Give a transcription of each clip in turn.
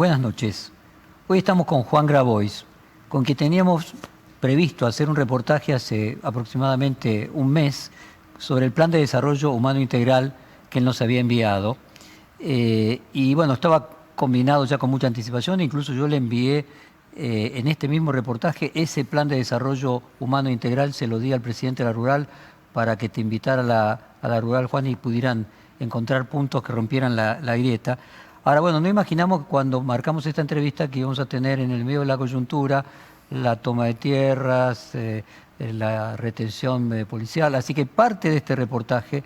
Buenas noches. Hoy estamos con Juan Grabois, con quien teníamos previsto hacer un reportaje hace aproximadamente un mes sobre el Plan de Desarrollo Humano Integral que él nos había enviado. Y bueno, estaba combinado ya con mucha anticipación, incluso yo le envié en este mismo reportaje ese Plan de Desarrollo Humano Integral, se lo di al presidente de la Rural para que te invitara a la Rural, Juan, y pudieran encontrar puntos que rompieran la grieta. Ahora, bueno, no imaginamos que cuando marcamos esta entrevista que íbamos a tener en el medio de la coyuntura la toma de tierras, la retención policial, así que parte de este reportaje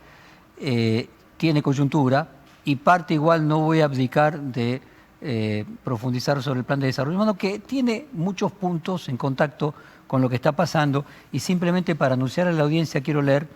tiene coyuntura y parte igual no voy a abdicar de profundizar sobre el plan de desarrollo humano, que tiene muchos puntos en contacto con lo que está pasando, y simplemente para anunciar a la audiencia quiero leer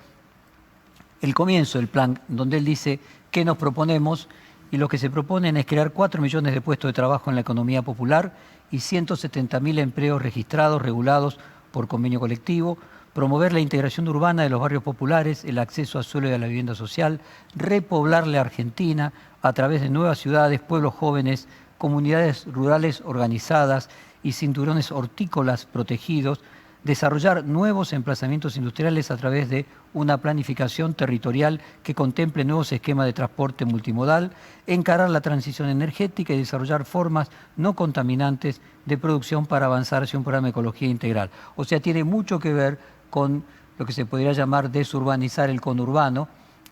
el comienzo del plan, donde él dice qué nos proponemos, y lo que se proponen es crear 4 millones de puestos de trabajo en la economía popular y 170.000 empleos registrados, regulados por convenio colectivo, promover la integración urbana de los barrios populares, el acceso al suelo y a la vivienda social, repoblar la Argentina a través de nuevas ciudades, pueblos jóvenes, comunidades rurales organizadas y cinturones hortícolas protegidos, desarrollar nuevos emplazamientos industriales a través de una planificación territorial que contemple nuevos esquemas de transporte multimodal, encarar la transición energética y desarrollar formas no contaminantes de producción para avanzar hacia un programa de ecología integral. O sea, tiene mucho que ver con lo que se podría llamar desurbanizar el conurbano,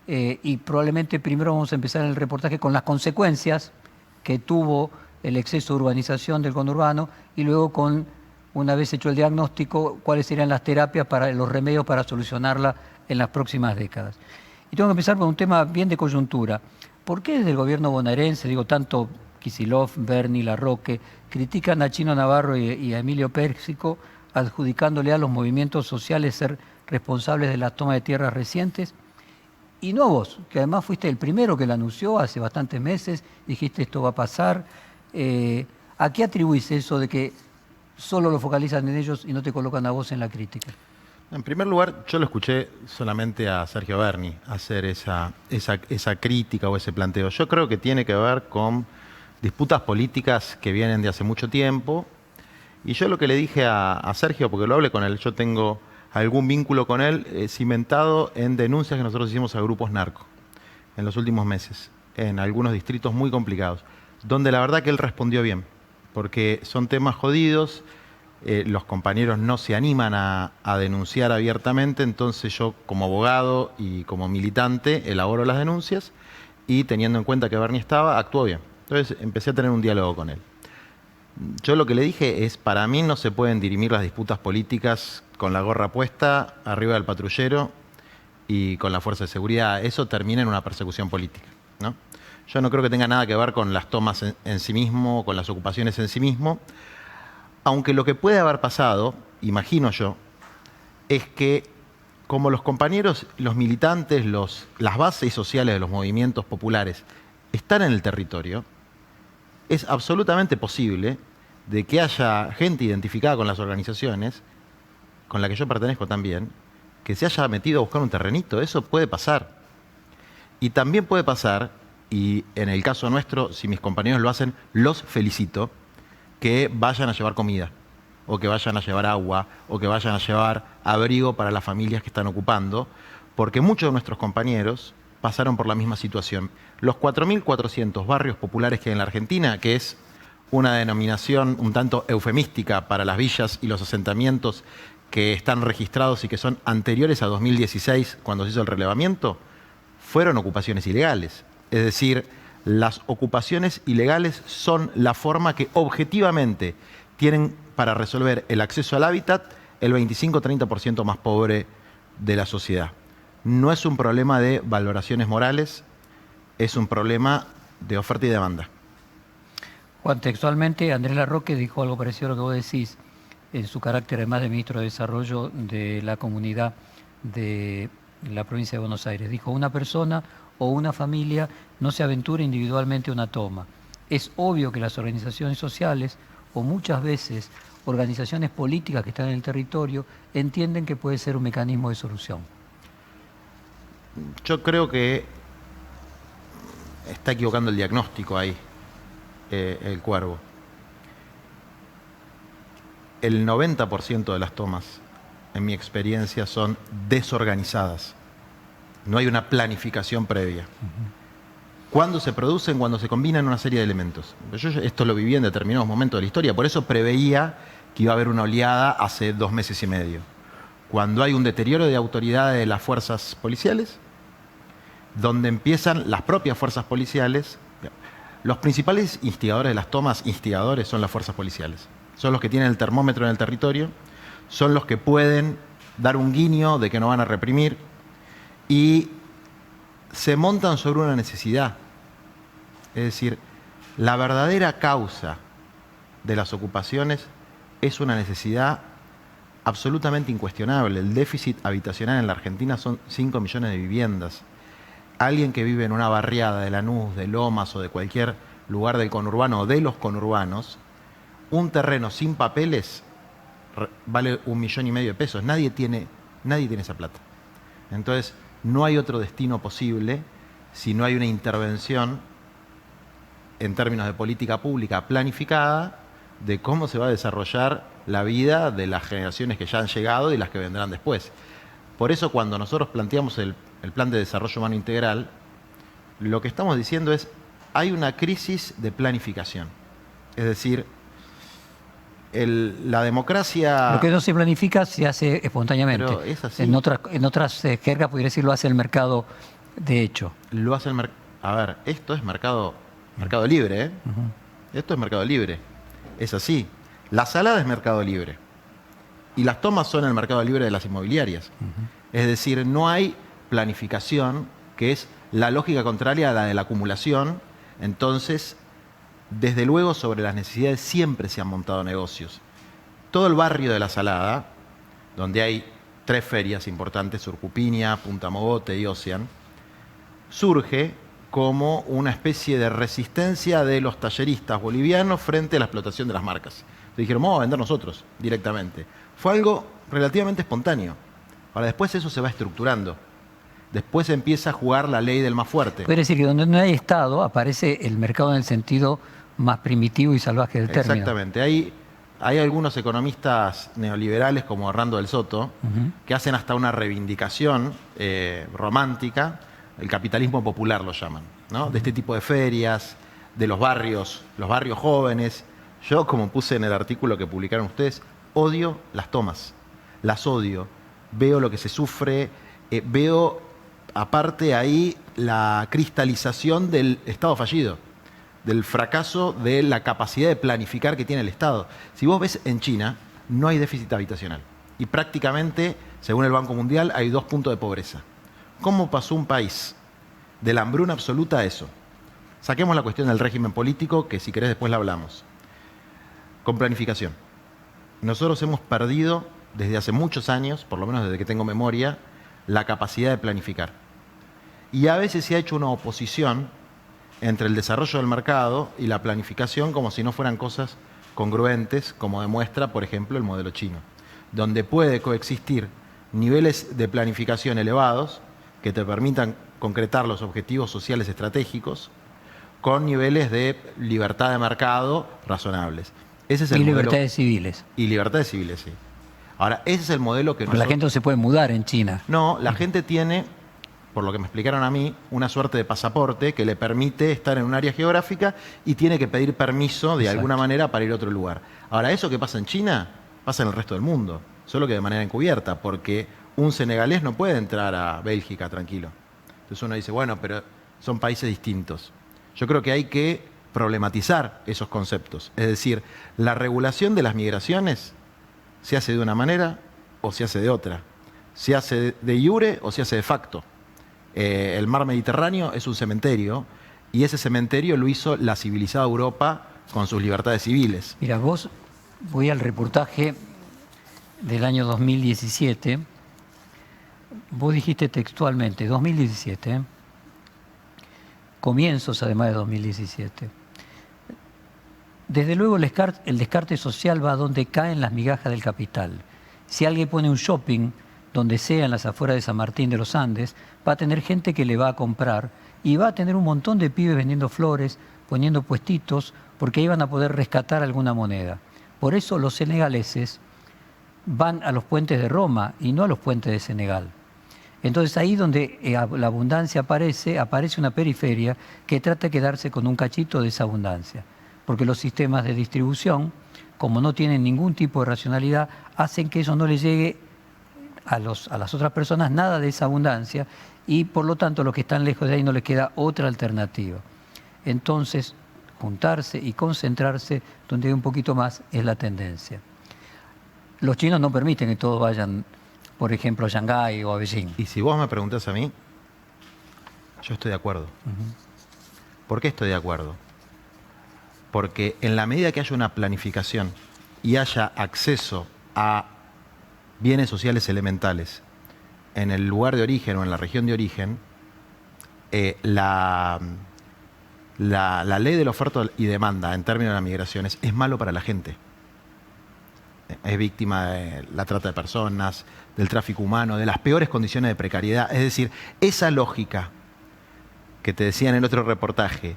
y probablemente primero vamos a empezar en el reportaje con las consecuencias que tuvo el exceso de urbanización del conurbano, y luego con, una vez hecho el diagnóstico, cuáles serían las terapias, para los remedios para solucionarla en las próximas décadas. Y tengo que empezar por un tema bien de coyuntura. ¿Por qué desde el gobierno bonaerense, tanto Kicillof, Berni, Larroque, critican a Chino Navarro y a Emilio Pérsico, adjudicándole a los movimientos sociales ser responsables de la toma de tierras recientes? Y no vos, que además fuiste el primero que lo anunció hace bastantes meses, dijiste esto va a pasar. ¿A qué atribuís eso de que solo lo focalizan en ellos y no te colocan a vos en la crítica? En primer lugar, yo lo escuché solamente a Sergio Berni hacer esa crítica o ese planteo. Yo creo que tiene que ver con disputas políticas que vienen de hace mucho tiempo. Y yo lo que le dije a Sergio, porque lo hablé con él, yo tengo algún vínculo con él cimentado en denuncias que nosotros hicimos a grupos narco en los últimos meses, en algunos distritos muy complicados, donde la verdad que él respondió bien, porque son temas jodidos. Los compañeros no se animan a denunciar abiertamente, entonces yo como abogado y como militante elaboro las denuncias, y teniendo en cuenta que Berni estaba, actuó bien. Entonces empecé a tener un diálogo con él. Yo lo que le dije es, para mí no se pueden dirimir las disputas políticas con la gorra puesta, arriba del patrullero y con la fuerza de seguridad. Eso termina en una persecución política, ¿no? Yo no creo que tenga nada que ver con las tomas en sí mismo, con las ocupaciones en sí mismo. Aunque lo que puede haber pasado, imagino yo, es que como los compañeros, los militantes, las bases sociales de los movimientos populares están en el territorio, es absolutamente posible de que haya gente identificada con las organizaciones, con la que yo pertenezco también, que se haya metido a buscar un terrenito. Eso puede pasar. Y también puede pasar, y en el caso nuestro, si mis compañeros lo hacen, los felicito, que vayan a llevar comida, o que vayan a llevar agua, o que vayan a llevar abrigo para las familias que están ocupando, porque muchos de nuestros compañeros pasaron por la misma situación. Los 4.400 barrios populares que hay en la Argentina, que es una denominación un tanto eufemística para las villas y los asentamientos que están registrados y que son anteriores a 2016, cuando se hizo el relevamiento, fueron ocupaciones ilegales. Es decir, las ocupaciones ilegales son la forma que objetivamente tienen para resolver el acceso al hábitat el 25-30% más pobre de la sociedad. No es un problema de valoraciones morales, es un problema de oferta y demanda. Juan, textualmente Andrés Larroque dijo algo parecido a lo que vos decís, en su carácter además de ministro de Desarrollo de la Comunidad de la provincia de Buenos Aires. Dijo: una persona o una familia no se aventura individualmente a una toma. Es obvio que las organizaciones sociales, o muchas veces organizaciones políticas que están en el territorio, entienden que puede ser un mecanismo de solución. Yo creo que está equivocando el diagnóstico ahí. el Cuervo. El 90% de las tomas, en mi experiencia, son desorganizadas. No hay una planificación previa. ¿Cuándo se producen? Cuando se combinan una serie de elementos. Yo esto lo viví en determinados momentos de la historia, por eso preveía que iba a haber una oleada hace 2 meses y medio. Cuando hay un deterioro de autoridad de las fuerzas policiales, donde empiezan las propias fuerzas policiales. Los principales instigadores de las tomas, son las fuerzas policiales. Son los que tienen el termómetro en el territorio, son los que pueden dar un guiño de que no van a reprimir y se montan sobre una necesidad. Es decir, la verdadera causa de las ocupaciones es una necesidad absolutamente incuestionable. El déficit habitacional en la Argentina son 5 millones de viviendas. Alguien que vive en una barriada de Lanús, de Lomas o de cualquier lugar del conurbano o de los conurbanos, un terreno sin papeles vale 1,5 millones de pesos. Nadie tiene esa plata. Entonces, no hay otro destino posible si no hay una intervención en términos de política pública planificada de cómo se va a desarrollar la vida de las generaciones que ya han llegado y las que vendrán después. Por eso, cuando nosotros planteamos el Plan de Desarrollo Humano Integral, lo que estamos diciendo es, hay una crisis de planificación. Es decir, la democracia... Lo que no se planifica se hace espontáneamente. Pero es así. En otras jergas, podría decir, lo hace el mercado de hecho. Lo hace el mercado... A ver, esto es mercado libre, ¿eh? Esto es mercado libre. Es así. La salada es mercado libre. Y las tomas son el mercado libre de las inmobiliarias. Es decir, no hay planificación, que es la lógica contraria a la de la acumulación. Entonces, desde luego, sobre las necesidades siempre se han montado negocios. Todo el barrio de La Salada, donde hay 3 ferias importantes, Urcupiña, Punta Mogote y Ocean, surge como una especie de resistencia de los talleristas bolivianos frente a la explotación de las marcas. Entonces dijeron, vamos a vender nosotros directamente. Fue algo relativamente espontáneo. Ahora, después eso se va estructurando. Después empieza a jugar la ley del más fuerte. Puede decir que donde no hay Estado aparece el mercado en el sentido más primitivo y salvaje del término. Exactamente. Hay algunos economistas neoliberales como Hernando del Soto que hacen hasta una reivindicación romántica, el capitalismo popular lo llaman, ¿no? De este tipo de ferias, de los barrios jóvenes. Yo, como puse en el artículo que publicaron ustedes, odio las tomas, las odio. Veo lo que se sufre, veo aparte ahí la cristalización del Estado fallido, del fracaso de la capacidad de planificar que tiene el Estado. Si vos ves en China, no hay déficit habitacional. Y prácticamente, según el Banco Mundial, hay 2 puntos de pobreza. ¿Cómo pasó un país de la hambruna absoluta a eso? Saquemos la cuestión del régimen político, que si querés después la hablamos. Con planificación. Nosotros hemos perdido desde hace muchos años, por lo menos desde que tengo memoria, la capacidad de planificar. Y a veces se ha hecho una oposición entre el desarrollo del mercado y la planificación como si no fueran cosas congruentes, como demuestra, por ejemplo, el modelo chino, donde puede coexistir niveles de planificación elevados que te permitan concretar los objetivos sociales estratégicos con niveles de libertad de mercado razonables. Ese es el modelo. Libertades civiles. Y libertades civiles, sí. Ahora, ese es el modelo que la gente no se puede mudar en China. No, la gente tiene, por lo que me explicaron a mí, una suerte de pasaporte que le permite estar en un área geográfica y tiene que pedir permiso de alguna manera para ir a otro lugar. Ahora, eso que pasa en China, pasa en el resto del mundo, solo que de manera encubierta, porque un senegalés no puede entrar a Bélgica tranquilo. Entonces uno dice, bueno, pero son países distintos. Yo creo que hay que problematizar esos conceptos. Es decir, la regulación de las migraciones se hace de una manera o se hace de otra. Se hace de iure o se hace de facto. El mar Mediterráneo es un cementerio y ese cementerio lo hizo la civilizada Europa con sus libertades civiles. Mira, voy al reportaje del año 2017. Vos dijiste textualmente, 2017, comienzos además de 2017. Desde luego el descarte social va a donde caen las migajas del capital. Si alguien pone un shopping donde sea, en las afueras de San Martín de los Andes, va a tener gente que le va a comprar y va a tener un montón de pibes vendiendo flores, poniendo puestitos, porque ahí van a poder rescatar alguna moneda. Por eso los senegaleses van a los puentes de Roma y no a los puentes de Senegal. Entonces ahí donde la abundancia aparece una periferia que trata de quedarse con un cachito de esa abundancia. Porque los sistemas de distribución, como no tienen ningún tipo de racionalidad, hacen que eso no le llegue a las otras personas nada de esa abundancia y por lo tanto los que están lejos de ahí no les queda otra alternativa. Entonces, juntarse y concentrarse donde hay un poquito más es la tendencia. Los chinos no permiten que todos vayan, por ejemplo, a Shanghái o a Beijing. Y si vos me preguntás a mí, yo estoy de acuerdo. ¿Por qué estoy de acuerdo? Porque en la medida que haya una planificación y haya acceso a bienes sociales elementales en el lugar de origen o en la región de origen, la ley de la oferta y demanda en términos de las migraciones es malo para la gente. Es víctima de la trata de personas, del tráfico humano, de las peores condiciones de precariedad. Es decir, esa lógica que te decía en el otro reportaje,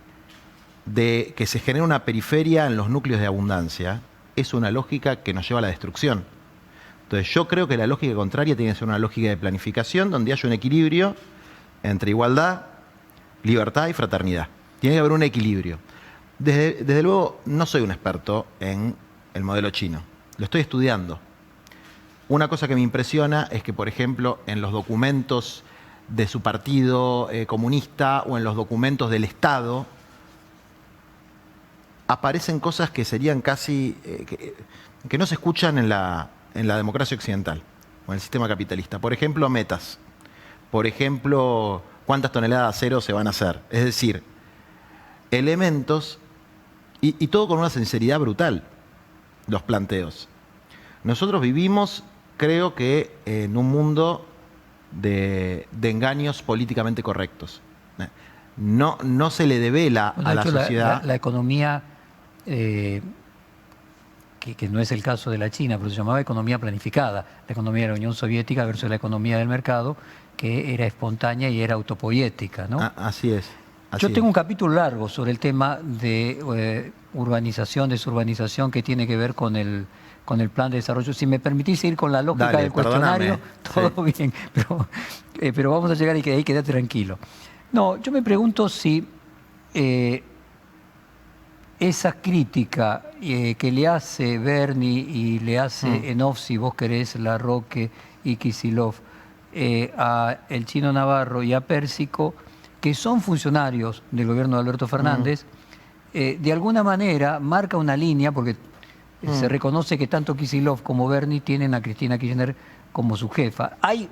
de que se genera una periferia en los núcleos de abundancia, es una lógica que nos lleva a la destrucción. Entonces yo creo que la lógica contraria tiene que ser una lógica de planificación donde haya un equilibrio entre igualdad, libertad y fraternidad. Tiene que haber un equilibrio. Desde luego no soy un experto en el modelo chino, lo estoy estudiando. Una cosa que me impresiona es que, por ejemplo, en los documentos de su partido comunista o en los documentos del Estado, aparecen cosas que serían casi, que no se escuchan en la democracia occidental o en el sistema capitalista. Por ejemplo, metas. Por ejemplo, cuántas toneladas de acero se van a hacer. Es decir, elementos y todo con una sinceridad brutal, los planteos. Nosotros vivimos, creo que, en un mundo de engaños políticamente correctos. No se le devela a la sociedad. La economía, que no es el caso de la China, pero se llamaba economía planificada. La economía de la Unión Soviética versus la economía del mercado, que era espontánea y era autopoyética, ¿no? Así es. Yo tengo un capítulo largo sobre el tema de urbanización, desurbanización, que tiene que ver con el plan de desarrollo. Si me permitís ir con la lógica del cuestionario, todo sí. Bien, pero vamos a llegar y ahí quédate tranquilo. No, yo me pregunto si esa crítica que le hace Berni y le hace Enoff, si vos querés, Larroque y Kicillof, a el Chino Navarro y a Pérsico, que son funcionarios del gobierno de Alberto Fernández, de alguna manera marca una línea, porque se reconoce que tanto Kicillof como Berni tienen a Cristina Kirchner como su jefa. Hay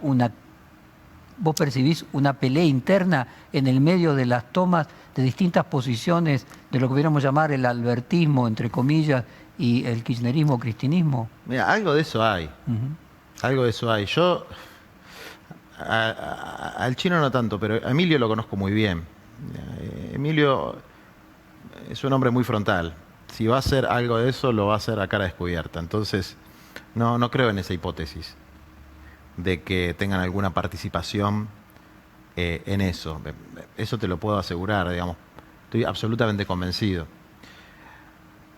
¿vos percibís una pelea interna en el medio de las tomas de distintas posiciones de lo que pudiéramos llamar el albertismo, entre comillas, y el kirchnerismo o cristinismo? Mira, algo de eso hay. Algo de eso hay. Yo al chino no tanto, pero a Emilio lo conozco muy bien. Emilio es un hombre muy frontal. Si va a hacer algo de eso, lo va a hacer a cara descubierta. Entonces, no creo en esa hipótesis de que tengan alguna participación en eso. Eso te lo puedo asegurar, digamos. Estoy absolutamente convencido.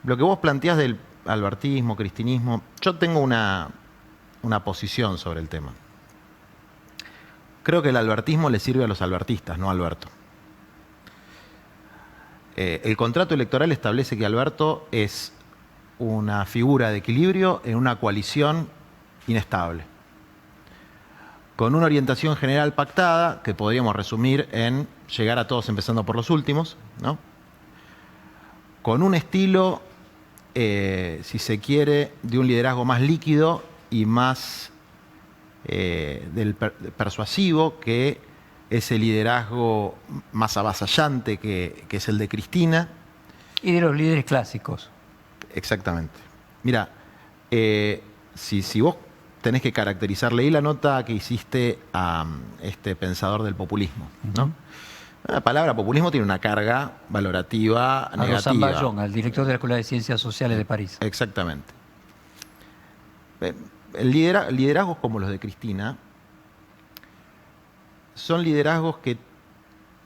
Lo que vos planteás del albertismo, cristinismo, yo tengo una posición sobre el tema. Creo que el albertismo le sirve a los albertistas, no a Alberto. El contrato electoral establece que Alberto es una figura de equilibrio en una coalición inestable, con una orientación general pactada, que podríamos resumir en llegar a todos empezando por los últimos, ¿no? Con un estilo, si se quiere, de un liderazgo más líquido y más persuasivo que ese liderazgo más avasallante que es el de Cristina. Y de los líderes clásicos. Exactamente. Mira, si vos tenés que caracterizar, leí la nota que hiciste a este pensador del populismo, ¿no? La palabra populismo tiene una carga valorativa negativa. A Ballon, al director de la Escuela de Ciencias Sociales de París. Exactamente. Liderazgos como los de Cristina son liderazgos que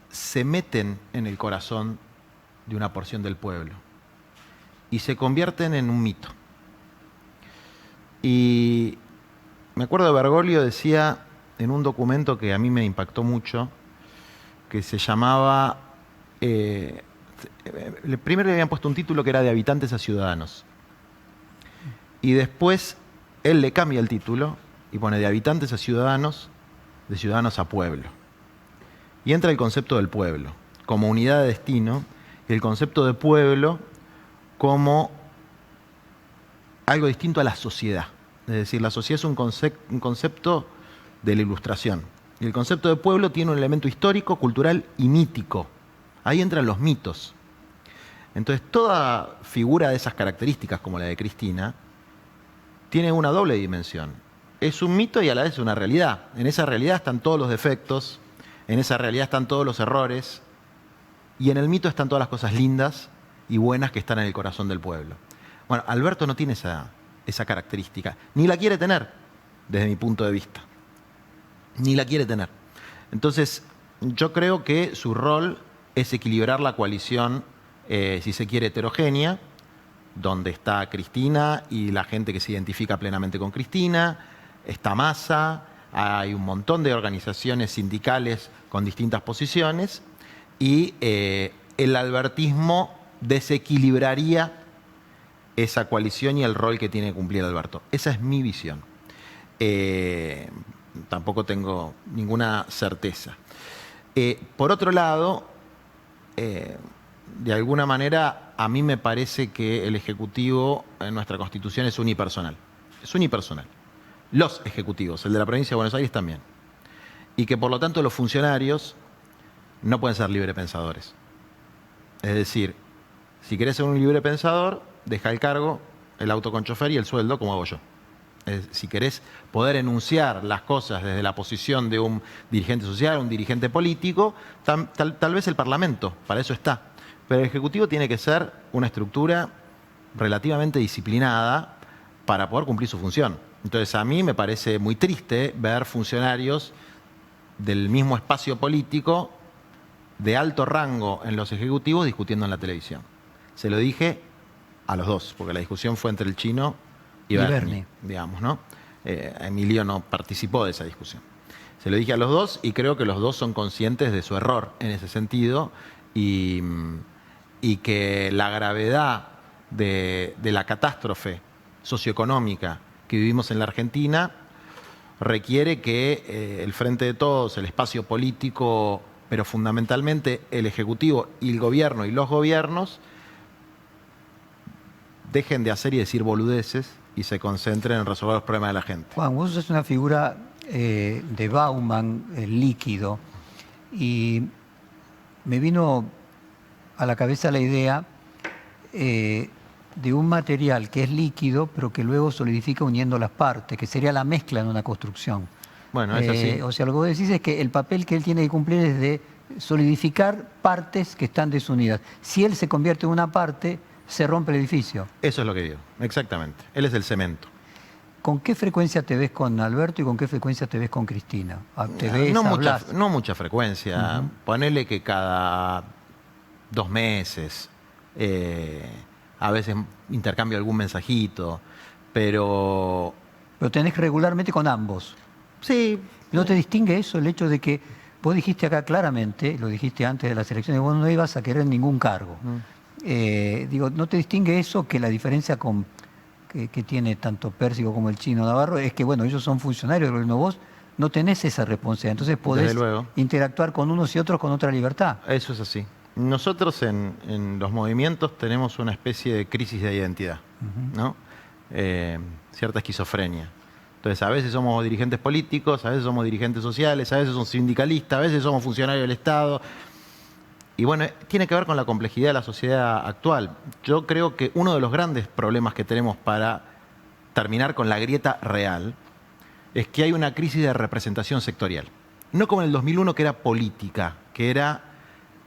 se meten en el corazón de una porción del pueblo y se convierten en un mito. Y me acuerdo de Bergoglio, decía en un documento que a mí me impactó mucho, que se llamaba, primero le habían puesto un título que era de habitantes a ciudadanos, y después él le cambia el título y pone de habitantes a ciudadanos, de ciudadanos a pueblo. Y entra el concepto del pueblo como unidad de destino y el concepto de pueblo como algo distinto a la sociedad. Es decir, la sociedad es un concepto de la Ilustración. Y el concepto de pueblo tiene un elemento histórico, cultural y mítico. Ahí entran los mitos. Entonces, toda figura de esas características, como la de Cristina, tiene una doble dimensión. Es un mito y a la vez una realidad. En esa realidad están todos los defectos, en esa realidad están todos los errores, y en el mito están todas las cosas lindas y buenas que están en el corazón del pueblo. Bueno, Alberto no tiene esa característica, ni la quiere tener, desde mi punto de vista. Ni la quiere tener. Entonces, yo creo que su rol es equilibrar la coalición, si se quiere, heterogénea, donde está Cristina y la gente que se identifica plenamente con Cristina, está Massa, hay un montón de organizaciones sindicales con distintas posiciones, y el albertismo desequilibraría esa coalición y el rol que tiene que cumplir Alberto. Esa es mi visión. Tampoco tengo ninguna certeza. Por otro lado, de alguna manera, a mí me parece que el Ejecutivo en nuestra Constitución es unipersonal. Es unipersonal. Los ejecutivos, el de la provincia de Buenos Aires también. Y que por lo tanto los funcionarios no pueden ser librepensadores. Es decir, si querés ser un librepensador, deja el cargo, el auto con chofer y el sueldo, como hago yo. Si querés poder enunciar las cosas desde la posición de un dirigente social, un dirigente político, tal vez el Parlamento, para eso está. Pero el Ejecutivo tiene que ser una estructura relativamente disciplinada para poder cumplir su función. Entonces, a mí me parece muy triste ver funcionarios del mismo espacio político de alto rango en los ejecutivos discutiendo en la televisión. Se lo dije a los dos, porque la discusión fue entre el Chino y Berni, digamos, ¿no? Emilio no participó de esa discusión. Se lo dije a los dos y creo que los dos son conscientes de su error en ese sentido y que la gravedad de la catástrofe socioeconómica que vivimos en la Argentina requiere que el Frente de Todos, el espacio político, pero fundamentalmente el Ejecutivo y el Gobierno y los gobiernos dejen de hacer y decir boludeces y se concentren en resolver los problemas de la gente. Juan, vos sos una figura de Bauman, líquido, y me vino a la cabeza la idea de un material que es líquido, pero que luego solidifica uniendo las partes, que sería la mezcla en una construcción. Bueno, es así. O sea, lo que vos decís es que el papel que él tiene que cumplir es de solidificar partes que están desunidas. Si él se convierte en una parte, se rompe el edificio. Eso es lo que digo, exactamente. Él es el cemento. ¿Con qué frecuencia te ves con Alberto y con qué frecuencia te ves con Cristina? ¿Te ves, hablas? No mucha frecuencia. Ponele que cada 2 meses. A veces intercambio algún mensajito. Pero tenés regularmente con ambos. Sí. ¿No te distingue eso, el hecho de que vos dijiste acá claramente, lo dijiste antes de las elecciones, vos no ibas a querer ningún cargo? Digo, ¿no te distingue eso que la diferencia que tiene tanto Pérsico como el Chino Navarro es que, bueno, ellos son funcionarios del gobierno, vos no tenés esa responsabilidad, entonces podés interactuar con unos y otros con otra libertad? Eso es así. Nosotros en los movimientos tenemos una especie de crisis de identidad, ¿no? Cierta esquizofrenia. Entonces, a veces somos dirigentes políticos, a veces somos dirigentes sociales, a veces somos sindicalistas, a veces somos funcionarios del Estado. Y bueno, tiene que ver con la complejidad de la sociedad actual. Yo creo que uno de los grandes problemas que tenemos para terminar con la grieta real es que hay una crisis de representación sectorial. No como en el 2001, que era política, que era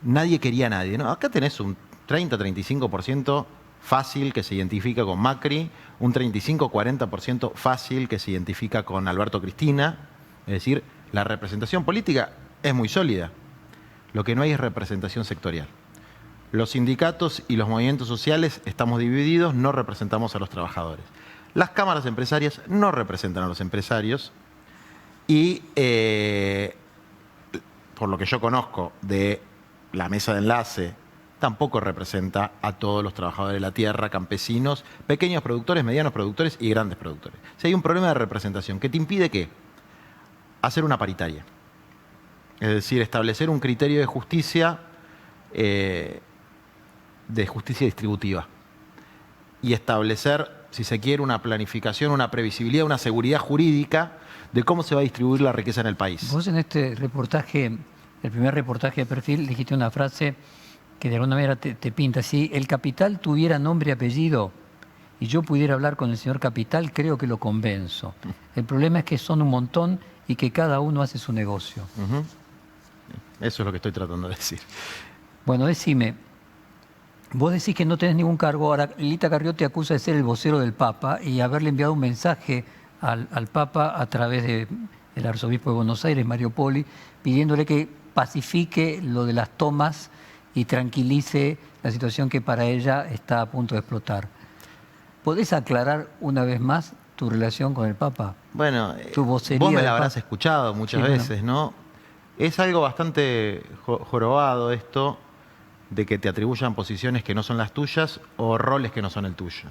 nadie quería a nadie. No, acá tenés un 30-35% fácil que se identifica con Macri, un 35-40% fácil que se identifica con Alberto Cristina. Es decir, la representación política es muy sólida. Lo que no hay es representación sectorial. Los sindicatos y los movimientos sociales estamos divididos, no representamos a los trabajadores. Las cámaras empresarias no representan a los empresarios y, por lo que yo conozco de la mesa de enlace, tampoco representa a todos los trabajadores de la tierra, campesinos, pequeños productores, medianos productores y grandes productores. Si hay un problema de representación que te impide, ¿qué? Hacer una paritaria. Es decir, establecer un criterio de justicia distributiva. Y establecer, si se quiere, una planificación, una previsibilidad, una seguridad jurídica de cómo se va a distribuir la riqueza en el país. Vos en este reportaje, el primer reportaje de Perfil, dijiste una frase que de alguna manera te pinta. Si el capital tuviera nombre y apellido y yo pudiera hablar con el señor capital, creo que lo convenzo. El problema es que son un montón y que cada uno hace su negocio. Eso es lo que estoy tratando de decir. Bueno, decime, vos decís que no tenés ningún cargo. Ahora, Lilita Carrió te acusa de ser el vocero del Papa y haberle enviado un mensaje al Papa a través del arzobispo de Buenos Aires, Mario Poli, pidiéndole que pacifique lo de las tomas y tranquilice la situación que para ella está a punto de explotar. ¿Podés aclarar una vez más tu relación con el Papa? Bueno, tu vocería vos me del la habrás Papa. escuchado muchas Sí, veces, ¿no? Es algo bastante jorobado esto de que te atribuyan posiciones que no son las tuyas o roles que no son el tuyo.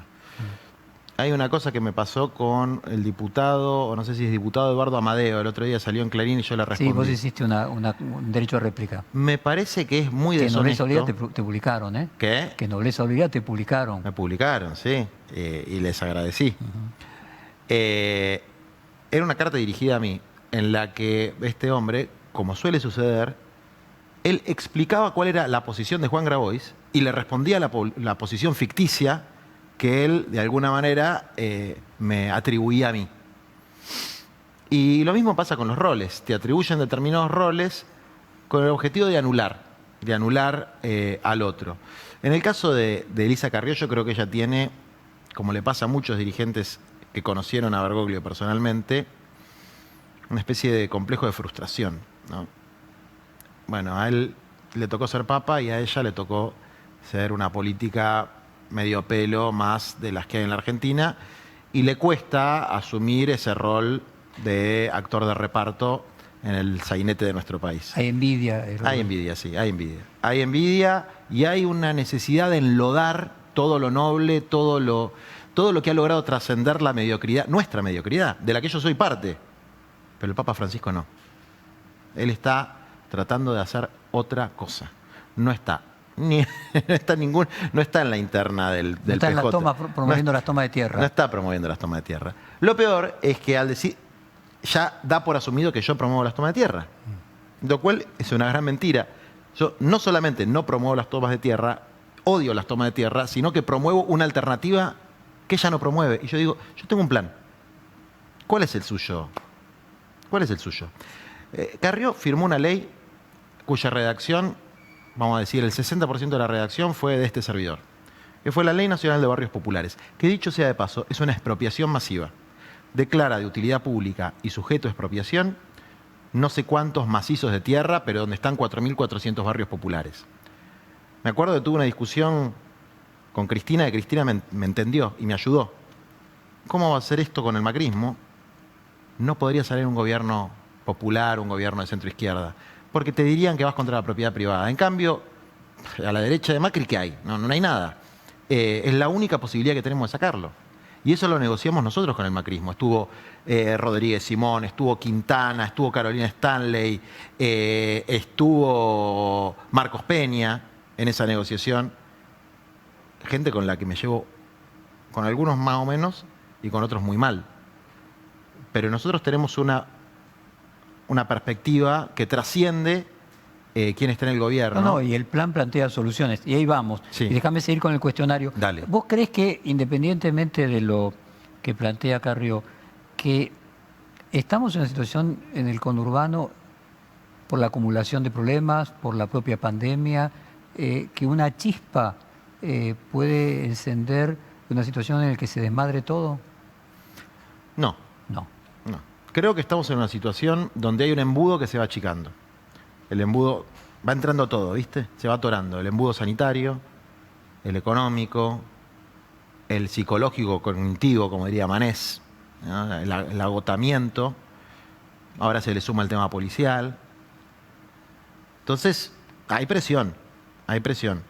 Hay una cosa que me pasó con el diputado, o no sé si es diputado Eduardo Amadeo, el otro día salió en Clarín y yo le respondí. Sí, vos hiciste un derecho a réplica. Me parece que es muy Que deshonesto. Nobleza Obligada te publicaron, ¿eh? ¿Qué? Que Nobleza Obligada te publicaron. Me publicaron, sí, y les agradecí. Era una carta dirigida a mí, en la que este hombre, como suele suceder, él explicaba cuál era la posición de Juan Grabois y le respondía la posición ficticia que él, de alguna manera, me atribuía a mí. Y lo mismo pasa con los roles. Te atribuyen determinados roles con el objetivo de anular al otro. En el caso de Elisa Carrió, yo creo que ella tiene, como le pasa a muchos dirigentes que conocieron a Bergoglio personalmente, una especie de complejo de frustración, ¿no? Bueno, a él le tocó ser papa y a ella le tocó ser una política medio pelo más de las que hay en la Argentina y le cuesta asumir ese rol de actor de reparto en el sainete de nuestro país. Hay envidia. Hay envidia, sí, hay envidia. Hay envidia y hay una necesidad de enlodar todo lo noble, todo lo que ha logrado trascender la mediocridad, nuestra mediocridad, de la que yo soy parte. Pero el Papa Francisco no. Él está tratando de hacer otra cosa. No está en la interna del no está PJ. En la toma, promoviendo las tomas de tierra. No está promoviendo las tomas de tierra. Lo peor es que al decir, ya da por asumido que yo promuevo las tomas de tierra. Lo cual es una gran mentira. Yo no solamente no promuevo las tomas de tierra, odio las tomas de tierra, sino que promuevo una alternativa que ella no promueve. Y yo digo, yo tengo un plan. ¿Cuál es el suyo? ¿Cuál es el suyo? Carrió firmó una ley cuya redacción, vamos a decir, el 60% de la redacción fue de este servidor, que fue la Ley Nacional de Barrios Populares, que dicho sea de paso, es una expropiación masiva. Declara de utilidad pública y sujeto a expropiación no sé cuántos macizos de tierra, pero donde están 4.400 barrios populares. Me acuerdo que tuve una discusión con Cristina, que Cristina me entendió y me ayudó. ¿Cómo va a hacer esto con el macrismo? No podría salir un gobierno popular, un gobierno de centro izquierda, porque te dirían que vas contra la propiedad privada. En cambio, a la derecha de Macri, ¿qué hay? No hay nada. Es la única posibilidad que tenemos de sacarlo. Y eso lo negociamos nosotros con el macrismo. Estuvo Rodríguez Simón, estuvo Quintana, estuvo Carolina Stanley, estuvo Marcos Peña en esa negociación. Gente con la que me llevo, con algunos más o menos y con otros muy mal. Pero nosotros tenemos una perspectiva que trasciende quién está en el gobierno. No, y el plan plantea soluciones. Y ahí vamos. Sí. Y déjame seguir con el cuestionario. Dale. ¿Vos crees que, independientemente de lo que plantea Carrió, que estamos en una situación en el conurbano por la acumulación de problemas, por la propia pandemia, que una chispa puede encender una situación en la que se desmadre todo? No. No. Creo que estamos en una situación donde hay un embudo que se va achicando. el embudo, va entrando todo, ¿viste? Se va atorando. El embudo sanitario, el económico, el psicológico, cognitivo, como diría Manés, ¿no? El agotamiento. Ahora se le suma el tema policial. Entonces, hay presión, hay presión.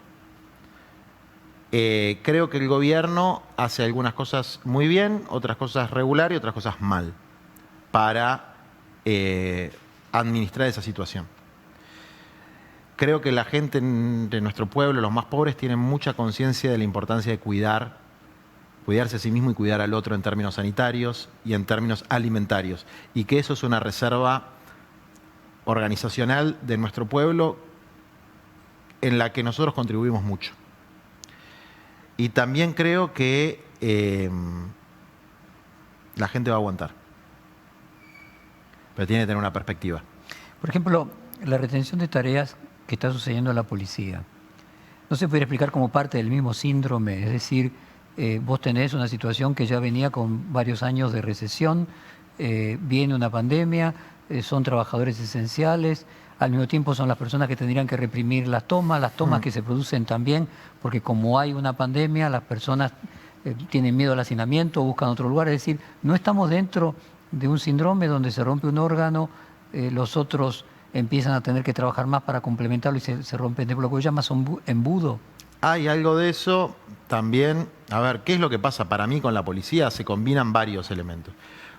Creo que el gobierno hace algunas cosas muy bien, otras cosas regular y otras cosas mal para administrar esa situación. Creo que la gente de nuestro pueblo, los más pobres, tienen mucha conciencia de la importancia de cuidarse a sí mismo y cuidar al otro en términos sanitarios y en términos alimentarios. Y que eso es una reserva organizacional de nuestro pueblo en la que nosotros contribuimos mucho. Y también creo que la gente va a aguantar. Pero tiene que tener una perspectiva. Por ejemplo, la retención de tareas que está sucediendo en la policía. ¿No se puede explicar como parte del mismo síndrome? Es decir, vos tenés una situación que ya venía con varios años de recesión, viene una pandemia, son trabajadores esenciales, al mismo tiempo son las personas que tendrían que reprimir las tomas que se producen también, porque como hay una pandemia, las personas tienen miedo al hacinamiento, buscan otro lugar. Es decir, no estamos dentro de un síndrome donde se rompe un órgano, los otros empiezan a tener que trabajar más para complementarlo y se rompen de lo que llamas embudo. Hay algo de eso también. A ver, ¿qué es lo que pasa para mí con la policía? Se combinan varios elementos.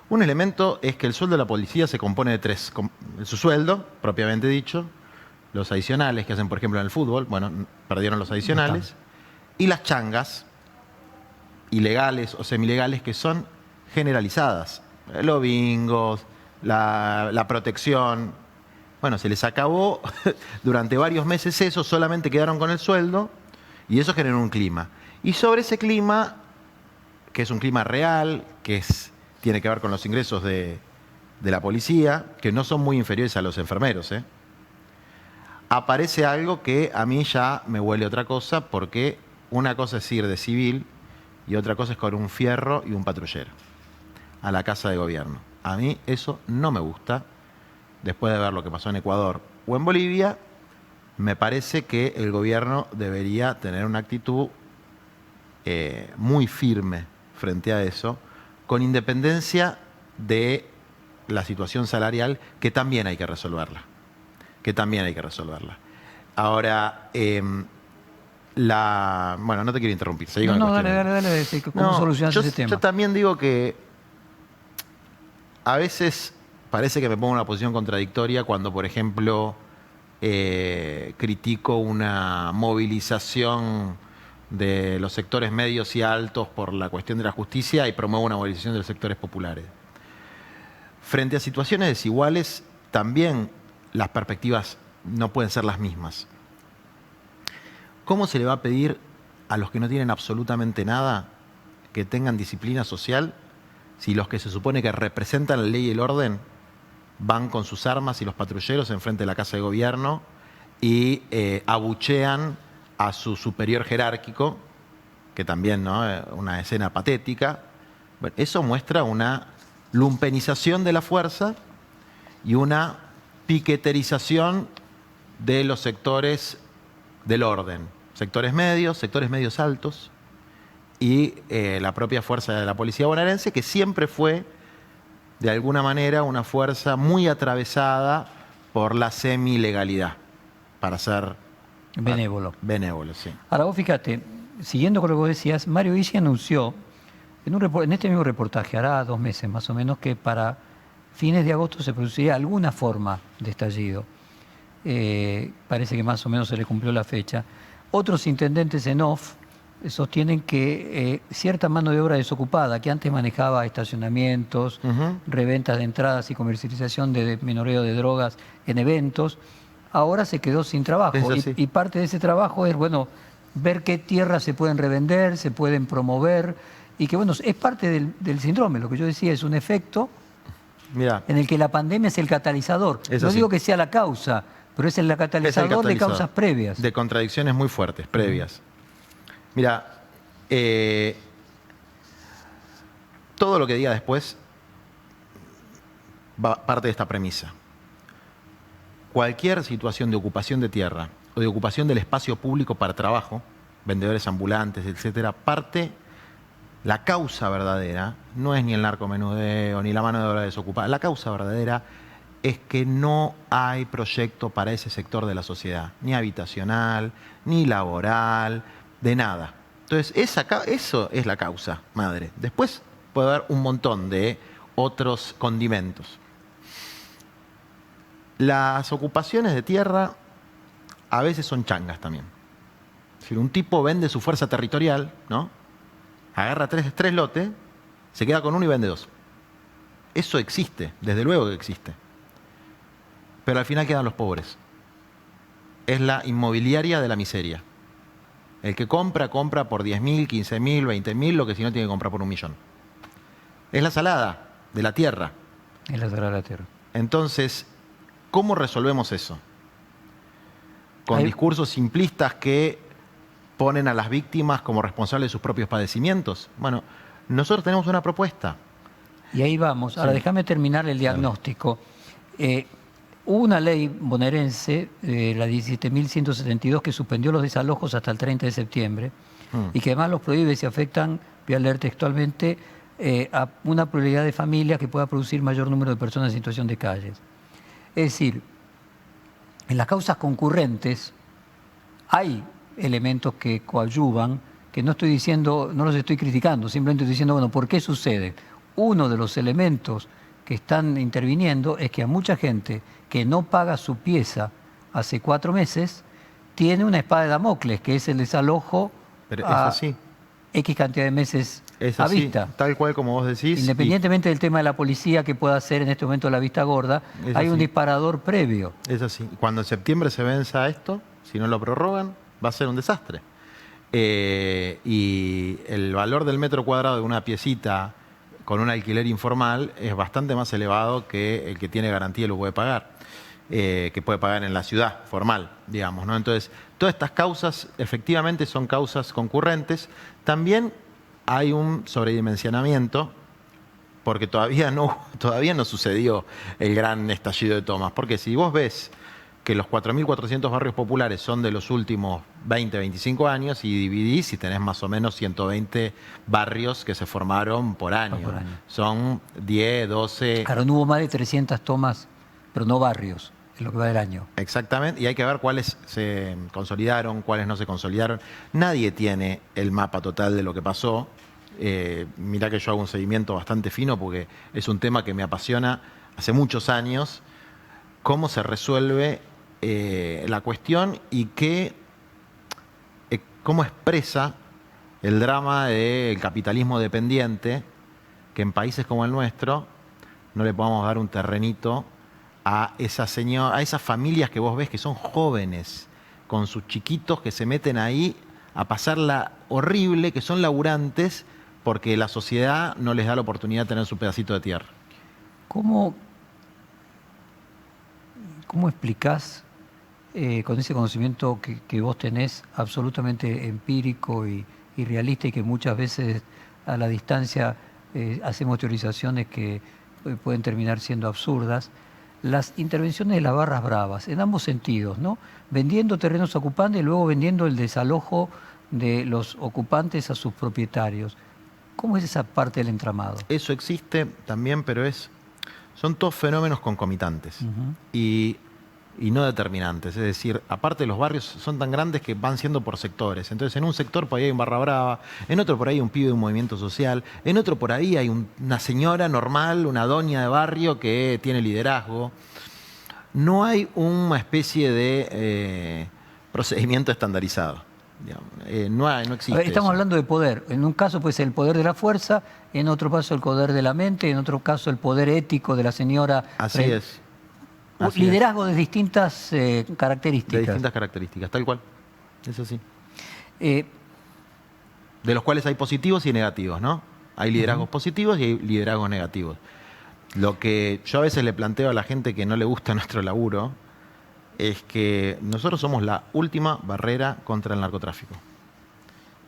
Un elemento es que el sueldo de la policía se compone de tres. Su sueldo, propiamente dicho, los adicionales que hacen, por ejemplo, en el fútbol, bueno, perdieron los adicionales, y las changas, ilegales o semilegales, que son generalizadas. Los bingos, la protección. Bueno, se les acabó durante varios meses eso, solamente quedaron con el sueldo y eso generó un clima. Y sobre ese clima, que es un clima real, tiene que ver con los ingresos de la policía, que no son muy inferiores a los enfermeros, aparece algo que a mí ya me huele otra cosa, porque una cosa es ir de civil y otra cosa es con un fierro y un patrullero a la casa de gobierno. A mí eso no me gusta. Después de ver lo que pasó en Ecuador o en Bolivia, me parece que el gobierno debería tener una actitud muy firme frente a eso, con independencia de la situación salarial, que también hay que resolverla. Ahora, bueno, no te quiero interrumpir. Seguí con la cuestión. Dale, ¿cómo solucionas ese tema? Yo también digo que a veces parece que me pongo en una posición contradictoria cuando, por ejemplo, critico una movilización de los sectores medios y altos por la cuestión de la justicia y promuevo una movilización de los sectores populares. Frente a situaciones desiguales, también las perspectivas no pueden ser las mismas. ¿Cómo se le va a pedir a los que no tienen absolutamente nada que tengan disciplina social si los que se supone que representan la ley y el orden van con sus armas y los patrulleros enfrente de la casa de gobierno y abuchean a su superior jerárquico, que también, ¿no? Una escena patética? Bueno, eso muestra una lumpenización de la fuerza y una piqueterización de los sectores del orden, sectores medios altos, y la propia fuerza de la policía bonaerense, que siempre fue, de alguna manera, una fuerza muy atravesada por la semi-legalidad, para ser benévolo. Benévolo, sí. Ahora vos fíjate, siguiendo con lo que vos decías, Mario Isi anunció en este mismo reportaje, hará 2 meses más o menos, que para fines de agosto se produciría alguna forma de estallido. Parece que más o menos se le cumplió la fecha. Otros intendentes en off sostienen que cierta mano de obra desocupada, que antes manejaba estacionamientos, reventas de entradas y comercialización de menoreo de drogas en eventos, ahora se quedó sin trabajo. Y parte de ese trabajo es, bueno, ver qué tierras se pueden revender, se pueden promover, y que, bueno, es parte del síndrome. Lo que yo decía es un efecto en el que la pandemia es el catalizador. No digo que sea la causa, pero es el catalizador de causas previas. De contradicciones muy fuertes, previas. Mira, todo lo que diga después parte de esta premisa. cualquier situación de ocupación de tierra o de ocupación del espacio público para trabajo, vendedores ambulantes, etcétera, la causa verdadera no es ni el narcomenudeo ni la mano de obra desocupada. La causa verdadera es que no hay proyecto para ese sector de la sociedad, ni habitacional, ni laboral, de nada. Entonces, eso es la causa madre. Después puede haber un montón de otros condimentos. Las ocupaciones de tierra a veces son changas también. Es decir, un tipo vende su fuerza territorial, ¿no? Agarra tres lotes, se queda con uno y vende dos. Eso existe, desde luego que existe. Pero al final quedan los pobres. Es la inmobiliaria de la miseria. El que compra por 10.000, 15.000, 20.000, lo que si no tiene que comprar por 1.000.000. Es la salada de la tierra. Es la salada de la tierra. Entonces, ¿cómo resolvemos eso? Con discursos simplistas que ponen a las víctimas como responsables de sus propios padecimientos. Bueno, nosotros tenemos una propuesta. Y ahí vamos. Ahora, déjame terminar el diagnóstico. Hubo una ley bonaerense, la 17.172, que suspendió los desalojos hasta el 30 de septiembre y que además los prohíbe si afectan, voy a leer textualmente, a una pluralidad de familias que pueda producir mayor número de personas en situación de calles. Es decir, en las causas concurrentes hay elementos que coadyuvan, que no estoy diciendo, no los estoy criticando, simplemente estoy diciendo, bueno, ¿por qué sucede? Uno de los elementos que están interviniendo es que a mucha gente que no paga su pieza hace 4 meses tiene una espada de Damocles, que es el desalojo. Pero es así. X cantidad de meses es a así, vista. Tal cual como vos decís. Independientemente del tema de la policía que pueda hacer en este momento la vista gorda, hay un disparador previo. Es así. Cuando en septiembre se venza esto, si no lo prorrogan, va a ser un desastre. Y el valor del metro cuadrado de una piecita con un alquiler informal es bastante más elevado que el que tiene garantía y lo puede pagar, que puede pagar en la ciudad formal, digamos, ¿no? Entonces, todas estas causas efectivamente son causas concurrentes. También hay un sobredimensionamiento, porque todavía no sucedió el gran estallido de tomas. Porque si vos ves que los 4.400 barrios populares son de los últimos 20, 25 años y dividís y tenés más o menos 120 barrios que se formaron por año. Son 10, 12... Claro, no hubo más de 300 tomas, pero no barrios, en lo que va del año. Exactamente, y hay que ver cuáles se consolidaron, cuáles no se consolidaron. Nadie tiene el mapa total de lo que pasó. Mirá que yo hago un seguimiento bastante fino porque es un tema que me apasiona hace muchos años. Cómo se resuelve la cuestión y cómo expresa el drama del capitalismo dependiente, que en países como el nuestro no le podamos dar un terrenito a esas familias que vos ves que son jóvenes, con sus chiquitos que se meten ahí a pasarla horrible, que son laburantes, porque la sociedad no les da la oportunidad de tener su pedacito de tierra. ¿Cómo explicás con ese conocimiento que vos tenés absolutamente empírico y realista y que muchas veces a la distancia hacemos teorizaciones que pueden terminar siendo absurdas, las intervenciones de las barras bravas, en ambos sentidos, ¿no? Vendiendo terrenos ocupantes y luego vendiendo el desalojo de los ocupantes a sus propietarios? ¿Cómo es esa parte del entramado? Eso existe también, pero son todos fenómenos concomitantes y no determinantes. Es decir, aparte los barrios son tan grandes que van siendo por sectores. Entonces, en un sector por ahí hay un barra brava, en otro por ahí hay un pibe de un movimiento social, en otro por ahí hay una señora normal, una doña de barrio que tiene liderazgo. No hay una especie de procedimiento estandarizado. No existe. Estamos hablando de poder. En un caso puede ser el poder de la fuerza, en otro caso el poder de la mente, en otro caso el poder ético de la señora. Así es. Liderazgo de distintas características. De distintas características, tal cual. Es así. De los cuales hay positivos y negativos, ¿no? Hay liderazgos positivos y hay liderazgos negativos. Lo que yo a veces le planteo a la gente que no le gusta nuestro laburo es que nosotros somos la última barrera contra el narcotráfico.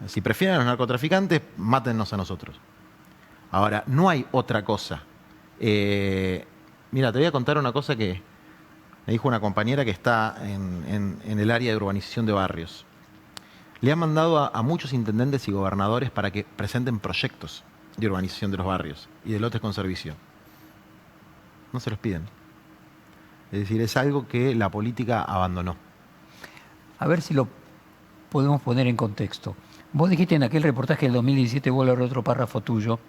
Si prefieren a los narcotraficantes, mátennos a nosotros. Ahora, no hay otra cosa. Mira, te voy a contar una cosa que Me dijo una compañera que está en el área de urbanización de barrios. Le han mandado a muchos intendentes y gobernadores para que presenten proyectos de urbanización de los barrios y de lotes con servicio. No se los piden. Es decir, es algo que la política abandonó. A ver si lo podemos poner en contexto. Vos dijiste en aquel reportaje del 2017, vuelvo a leer otro párrafo tuyo,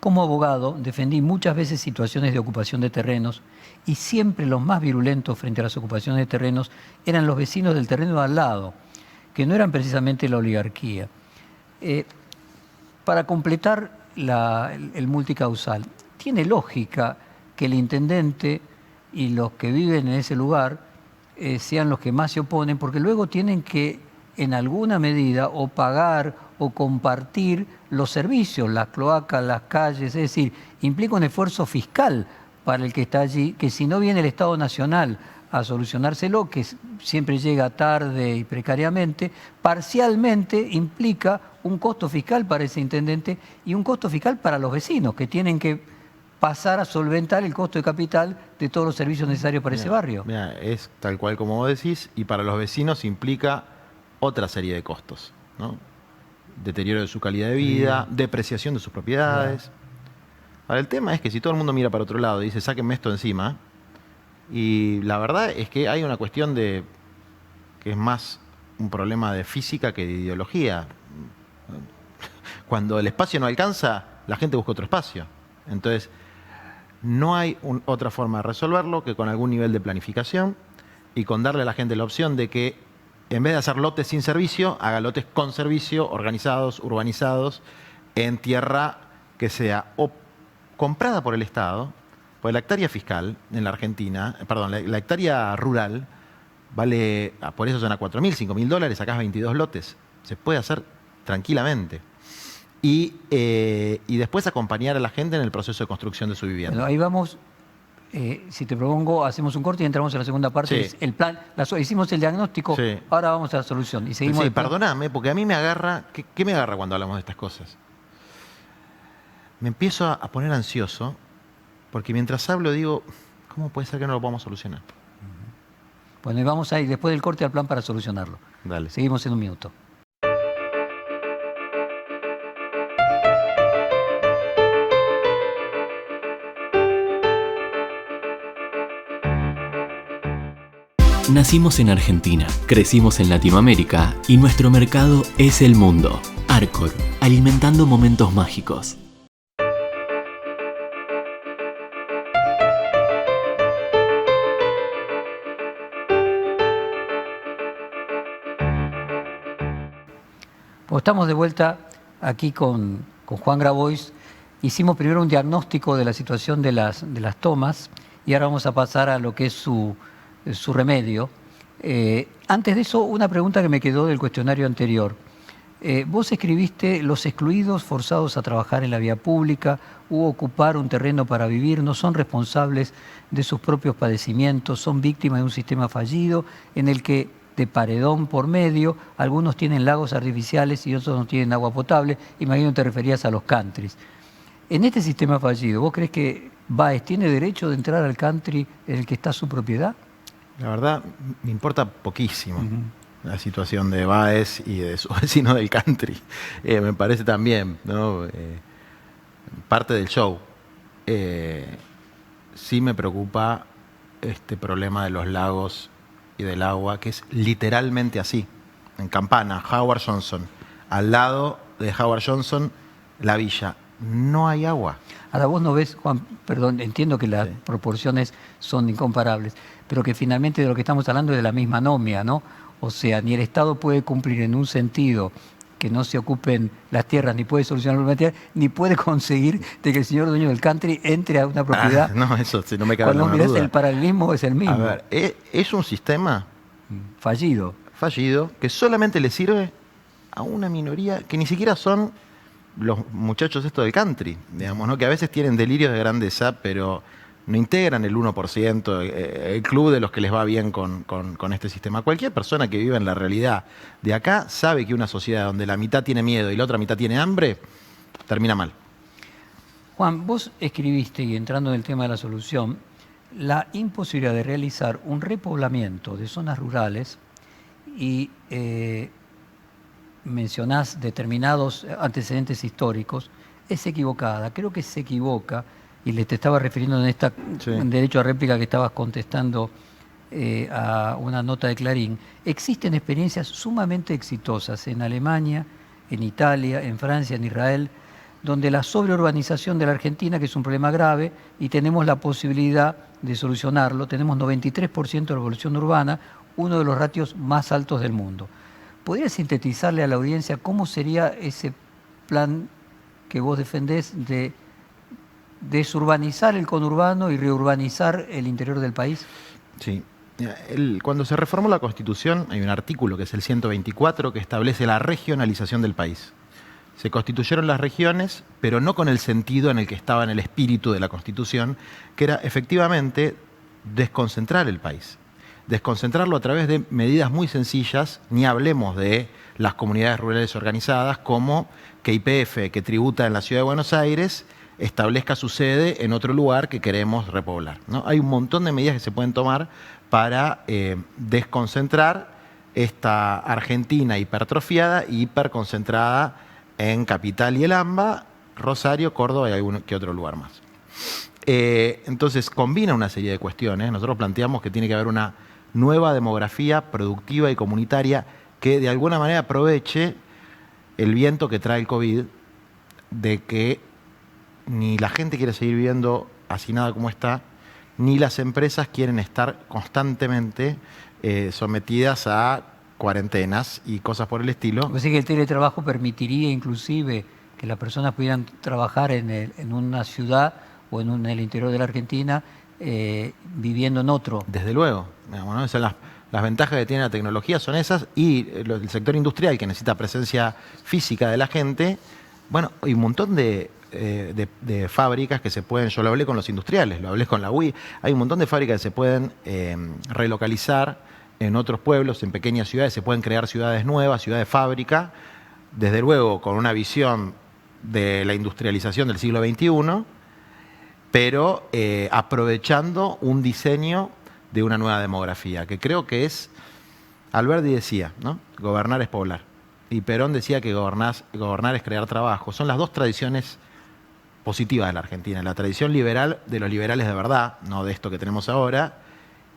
como abogado defendí muchas veces situaciones de ocupación de terrenos y siempre los más virulentos frente a las ocupaciones de terrenos eran los vecinos del terreno de al lado, que no eran precisamente la oligarquía. Para completar el multicausal, tiene lógica que el intendente y los que viven en ese lugar sean los que más se oponen, porque luego tienen que, en alguna medida, o pagar o compartir los servicios, las cloacas, las calles, es decir, implica un esfuerzo fiscal para el que está allí, que si no viene el Estado Nacional a solucionárselo, que siempre llega tarde y precariamente, parcialmente implica un costo fiscal para ese intendente y un costo fiscal para los vecinos, que tienen que pasar a solventar el costo de capital de todos los servicios necesarios para ese barrio. Mira, es tal cual como vos decís, y para los vecinos implica otra serie de costos, ¿no? Deterioro de su calidad de vida, depreciación de sus propiedades. Ahora, el tema es que si todo el mundo mira para otro lado y dice, sáquenme esto encima, y la verdad es que hay una cuestión que es más un problema de física que de ideología. Cuando el espacio no alcanza, la gente busca otro espacio. Entonces, no hay otra forma de resolverlo que con algún nivel de planificación y con darle a la gente la opción de que en vez de hacer lotes sin servicio, haga lotes con servicio, organizados, urbanizados, en tierra que sea o comprada por el Estado, pues la hectárea fiscal en la Argentina, perdón, la hectárea rural vale, por eso son a $4.000, $5.000, sacás 22 lotes. Se puede hacer tranquilamente. Y después acompañar a la gente en el proceso de construcción de su vivienda. Bueno, ahí vamos. Si te propongo, hacemos un corte y entramos en la segunda parte. Sí. El plan, hicimos el diagnóstico, sí. Ahora vamos a la solución. Y seguimos. Sí, perdóname, porque a mí me agarra. ¿Qué me agarra cuando hablamos de estas cosas? Me empiezo a poner ansioso, porque mientras hablo digo, ¿cómo puede ser que no lo podamos solucionar? Bueno, y vamos a ir después del corte al plan para solucionarlo. Dale. Seguimos en un minuto. Nacimos en Argentina, crecimos en Latinoamérica y nuestro mercado es el mundo. Arcor, alimentando momentos mágicos. Pues estamos de vuelta aquí con Juan Grabois. Hicimos primero un diagnóstico de la situación de las tomas y ahora vamos a pasar a lo que es su remedio. Antes de eso, una pregunta que me quedó del cuestionario anterior. Vos escribiste, los excluidos forzados a trabajar en la vía pública u ocupar un terreno para vivir no son responsables de sus propios padecimientos, son víctimas de un sistema fallido en el que, de paredón por medio, algunos tienen lagos artificiales y otros no tienen agua potable. Imagino que te referías a los countries. En este sistema fallido, ¿vos crees que Báez tiene derecho de entrar al country en el que está su propiedad? La verdad, me importa poquísimo la situación de Báez y de su vecino del country. Me parece también, ¿no? Parte del show. Sí me preocupa este problema de los lagos y del agua, que es literalmente así. En Campana, Howard Johnson. Al lado de Howard Johnson, la villa. No hay agua. Ahora vos no ves, Juan, perdón, entiendo que las proporciones son incomparables, pero que finalmente de lo que estamos hablando es de la misma anomia, ¿no? O sea, ni el Estado puede cumplir en un sentido que no se ocupen las tierras, ni puede solucionar los materiales, ni puede conseguir de que el señor dueño del country entre a una propiedad. No, eso sí, no me cabe Cuando ninguna mirás duda. el paralelismo es el mismo. A ver, es un sistema fallido que solamente le sirve a una minoría que ni siquiera son los muchachos estos del country, digamos, ¿no? Que a veces tienen delirios de grandeza, pero no integran el 1%, el club de los que les va bien con este sistema. Cualquier persona que viva en la realidad de acá sabe que una sociedad donde la mitad tiene miedo y la otra mitad tiene hambre, termina mal. Juan, vos escribiste, y entrando en el tema de la solución, la imposibilidad de realizar un repoblamiento de zonas rurales y mencionás determinados antecedentes históricos, es equivocada. Creo que se equivoca, y te estaba refiriendo en esta en derecho a réplica que estabas contestando a una nota de Clarín. Existen experiencias sumamente exitosas en Alemania, en Italia, en Francia, en Israel, donde la sobreurbanización de la Argentina, que es un problema grave, y tenemos la posibilidad de solucionarlo, tenemos 93% de población urbana, uno de los ratios más altos del mundo. ¿Podrías sintetizarle a la audiencia cómo sería ese plan que vos defendés de desurbanizar el conurbano y reurbanizar el interior del país? Sí. Cuando se reformó la Constitución, hay un artículo que es el 124 que establece la regionalización del país. Se constituyeron las regiones, pero no con el sentido en el que estaba en el espíritu de la Constitución, que era efectivamente desconcentrar el país. Desconcentrarlo a través de medidas muy sencillas, ni hablemos de las comunidades rurales organizadas, como que YPF, que tributa en la Ciudad de Buenos Aires, establezca su sede en otro lugar que queremos repoblar, ¿no? Hay un montón de medidas que se pueden tomar para desconcentrar esta Argentina hipertrofiada y hiperconcentrada en Capital y el AMBA, Rosario, Córdoba y algún que otro lugar más. Entonces combina una serie de cuestiones. Nosotros planteamos que tiene que haber una nueva demografía productiva y comunitaria que de alguna manera aproveche el viento que trae el COVID, de que ni la gente quiere seguir viviendo hacinada como está, ni las empresas quieren estar constantemente sometidas a cuarentenas y cosas por el estilo. Así que el teletrabajo permitiría inclusive que las personas pudieran trabajar en una ciudad o en el interior de la Argentina viviendo en otro. Desde luego, digamos, ¿no? Esas son las ventajas que tiene la tecnología son esas, y el sector industrial que necesita presencia física de la gente. Bueno, hay un montón de fábricas que se pueden, yo lo hablé con los industriales, lo hablé con la UI, hay un montón de fábricas que se pueden relocalizar en otros pueblos, en pequeñas ciudades, se pueden crear ciudades nuevas, ciudades fábrica, desde luego con una visión de la industrialización del siglo XXI, pero aprovechando un diseño de una nueva demografía, que creo que es, Alberti decía, ¿no? Gobernar es poblar, y Perón decía que gobernar es crear trabajo. Son las dos tradiciones positivas de la Argentina, la tradición liberal de los liberales de verdad, no de esto que tenemos ahora,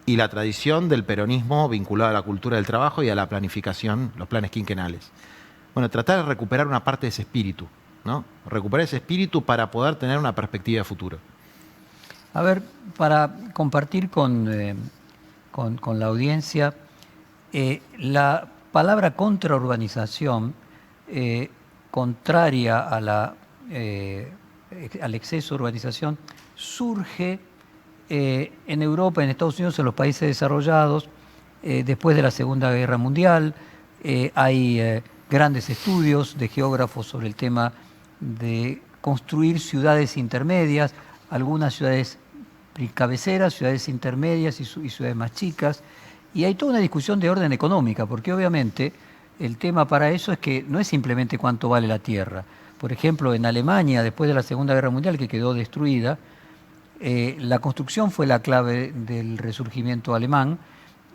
y la tradición del peronismo vinculado a la cultura del trabajo y a la planificación, los planes quinquenales. Bueno, tratar de recuperar una parte de ese espíritu, ¿no? Recuperar ese espíritu para poder tener una perspectiva de futuro. A ver, para compartir con la audiencia, la palabra contraurbanización, contraria a al exceso de urbanización, surge en Europa, en Estados Unidos, en los países desarrollados, después de la Segunda Guerra Mundial. Hay grandes estudios de geógrafos sobre el tema de construir ciudades intermedias, algunas ciudades cabeceras, ciudades intermedias y ciudades más chicas. Y hay toda una discusión de orden económica, porque obviamente el tema para eso es que no es simplemente cuánto vale la tierra. Por ejemplo, en Alemania, después de la Segunda Guerra Mundial, que quedó destruida, la construcción fue la clave del resurgimiento alemán,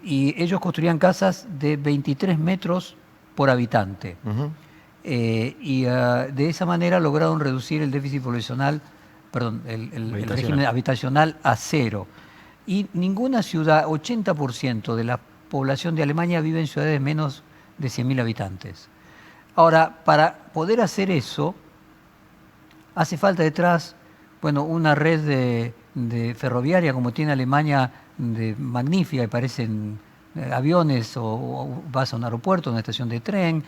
y ellos construían casas de 23 metros por habitante. Y de esa manera lograron reducir el déficit poblacional, el régimen habitacional a cero. Y ninguna ciudad, 80% de la población de Alemania vive en ciudades de menos de 100.000 habitantes. Ahora, para poder hacer eso, hace falta detrás, bueno, una red de ferroviaria como tiene Alemania, magnífica, que parecen aviones, o vas a un aeropuerto, una estación de tren,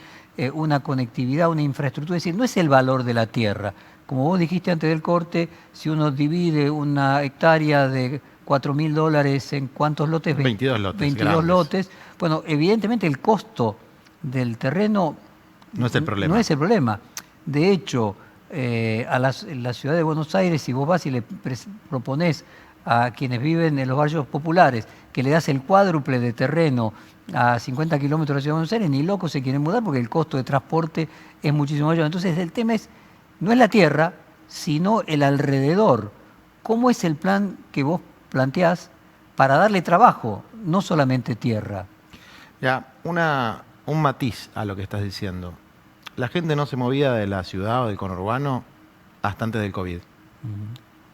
una conectividad, una infraestructura. Es decir, no es el valor de la tierra. Como vos dijiste antes del corte, si uno divide una hectárea de $4.000 en ¿cuántos lotes? 22 lotes. 22 lotes. Bueno, evidentemente el costo del terreno no es el problema. No es el problema. De hecho, la ciudad de Buenos Aires, si vos vas y le proponés a quienes viven en los barrios populares que le das el cuádruple de terreno a 50 kilómetros de la ciudad de Buenos Aires, ni locos se quieren mudar porque el costo de transporte es muchísimo mayor. Entonces el tema no es la tierra, sino el alrededor. ¿Cómo es el plan que vos planteás para darle trabajo, no solamente tierra. Ya, un matiz a lo que estás diciendo. La gente no se movía de la ciudad o del conurbano hasta antes del COVID.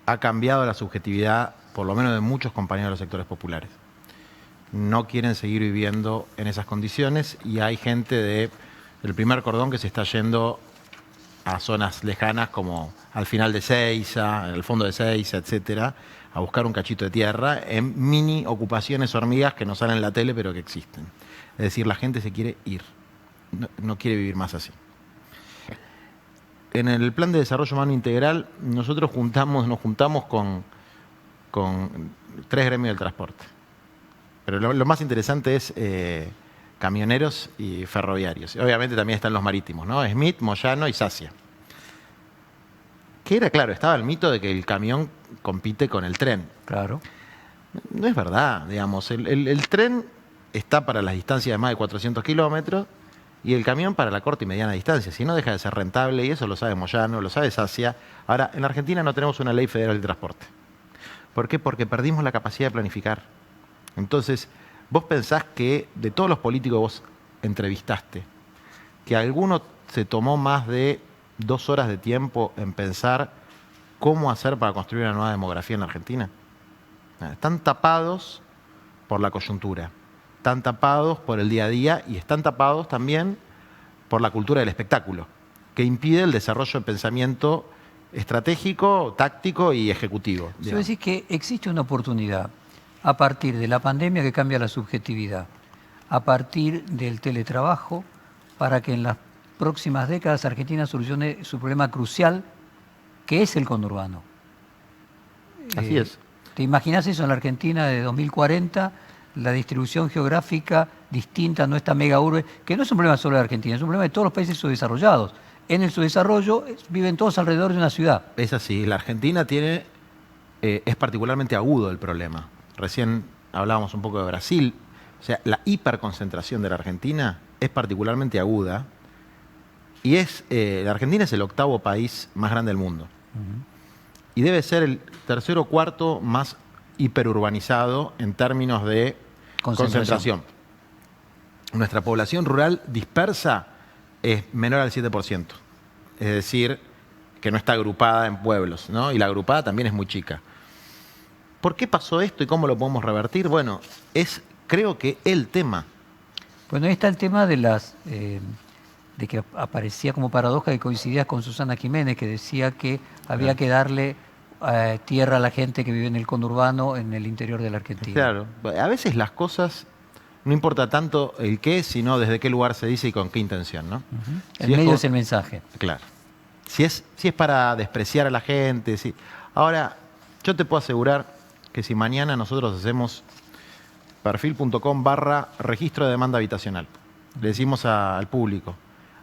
Ha cambiado la subjetividad, por lo menos de muchos compañeros de los sectores populares. No quieren seguir viviendo en esas condiciones y hay gente del primer cordón que se está yendo a zonas lejanas como al final de Seiza, en el fondo de Seiza, etcétera, a buscar un cachito de tierra en mini ocupaciones hormigas que no salen en la tele pero que existen. Es decir, la gente se quiere ir, no quiere vivir más así. En el plan de desarrollo humano integral nosotros nos juntamos con 3 gremios del transporte. Pero lo más interesante es camioneros y ferroviarios. Obviamente también están los marítimos, ¿no? Smith, Moyano y Sacia. Que era, claro, estaba el mito de que el camión compite con el tren. Claro. No es verdad, digamos. El tren está para las distancias de más de 400 kilómetros y el camión para la corta y mediana distancia. Si no, deja de ser rentable, y eso lo sabe Moyano, lo sabe Sacia. Ahora, en la Argentina no tenemos una ley federal de transporte. ¿Por qué? Porque perdimos la capacidad de planificar. Entonces, vos pensás que de todos los políticos que vos entrevistaste, que alguno se tomó más de 2 horas de tiempo en pensar cómo hacer para construir una nueva demografía en la Argentina. Están tapados por la coyuntura, están tapados por el día a día y están tapados también por la cultura del espectáculo, que impide el desarrollo de pensamiento estratégico, táctico y ejecutivo. Yo decís que existe una oportunidad a partir de la pandemia que cambia la subjetividad, a partir del teletrabajo, para que en las próximas décadas Argentina solucione su problema crucial, que es el conurbano. Así es. ¿Te imaginas eso en la Argentina de 2040? La distribución geográfica distinta, no esta mega urbe, que no es un problema solo de Argentina, es un problema de todos los países subdesarrollados. En el subdesarrollo viven todos alrededor de una ciudad. Es así, la Argentina es particularmente agudo el problema. Recién hablábamos un poco de Brasil, o sea, la hiperconcentración de la Argentina es particularmente aguda y la Argentina es el 8º país más grande del mundo. Y debe ser el 3º o 4º más hiperurbanizado en términos de concentración. Nuestra población rural dispersa es menor al 7%. Es decir, que no está agrupada en pueblos, ¿no? Y la agrupada también es muy chica. ¿Por qué pasó esto y cómo lo podemos revertir? Bueno, creo que el tema. Bueno, ahí está el tema de que aparecía como paradoja que coincidía con Susana Jiménez, que decía que había que darle tierra a la gente que vive en el conurbano, en el interior de la Argentina. Claro, a veces las cosas no importa tanto el qué, sino desde qué lugar se dice y con qué intención, ¿no? El medio es el mensaje. Claro. Si es para despreciar a la gente. Si... Ahora, yo te puedo asegurar que si mañana nosotros hacemos perfil.com/registro de demanda habitacional, le decimos al público,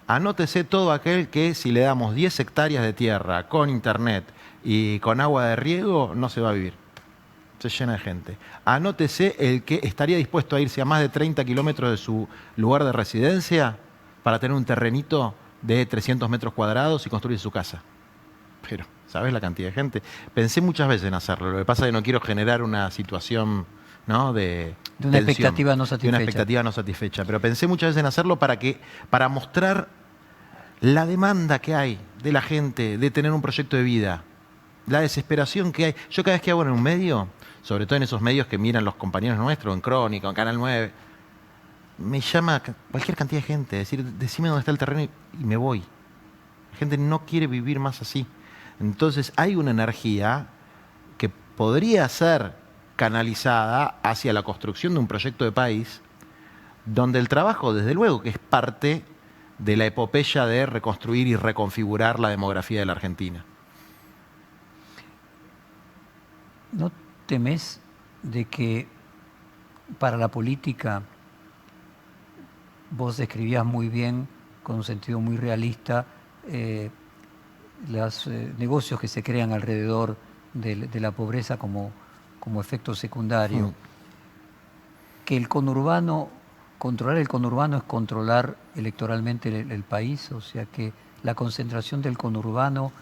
anótese todo aquel que si le damos 10 hectáreas de tierra con internet y con agua de riego, no se va a vivir. Se llena de gente. Anótese el que estaría dispuesto a irse a más de 30 kilómetros de su lugar de residencia para tener un terrenito de 300 metros cuadrados y construir su casa. Pero, ¿sabes la cantidad de gente? Pensé muchas veces en hacerlo. Lo que pasa es que no quiero generar una situación, ¿no? de una tensión, expectativa no satisfecha. De una expectativa no satisfecha. Pero pensé muchas veces en hacerlo para mostrar la demanda que hay de la gente de tener un proyecto de vida, la desesperación que hay. Yo cada vez que hago en un medio, sobre todo en esos medios que miran los compañeros nuestros, en Crónica, en Canal 9, me llama cualquier cantidad de gente, decir, decime dónde está el terreno y me voy. La gente no quiere vivir más así. Entonces hay una energía que podría ser canalizada hacia la construcción de un proyecto de país donde el trabajo, desde luego, que es parte de la epopeya de reconstruir y reconfigurar la demografía de la Argentina. ¿No temes de que para la política, vos describías muy bien, con un sentido muy realista, los negocios que se crean alrededor de la pobreza como efecto secundario, que el conurbano, controlar el conurbano es controlar electoralmente el país, o sea que la concentración del conurbano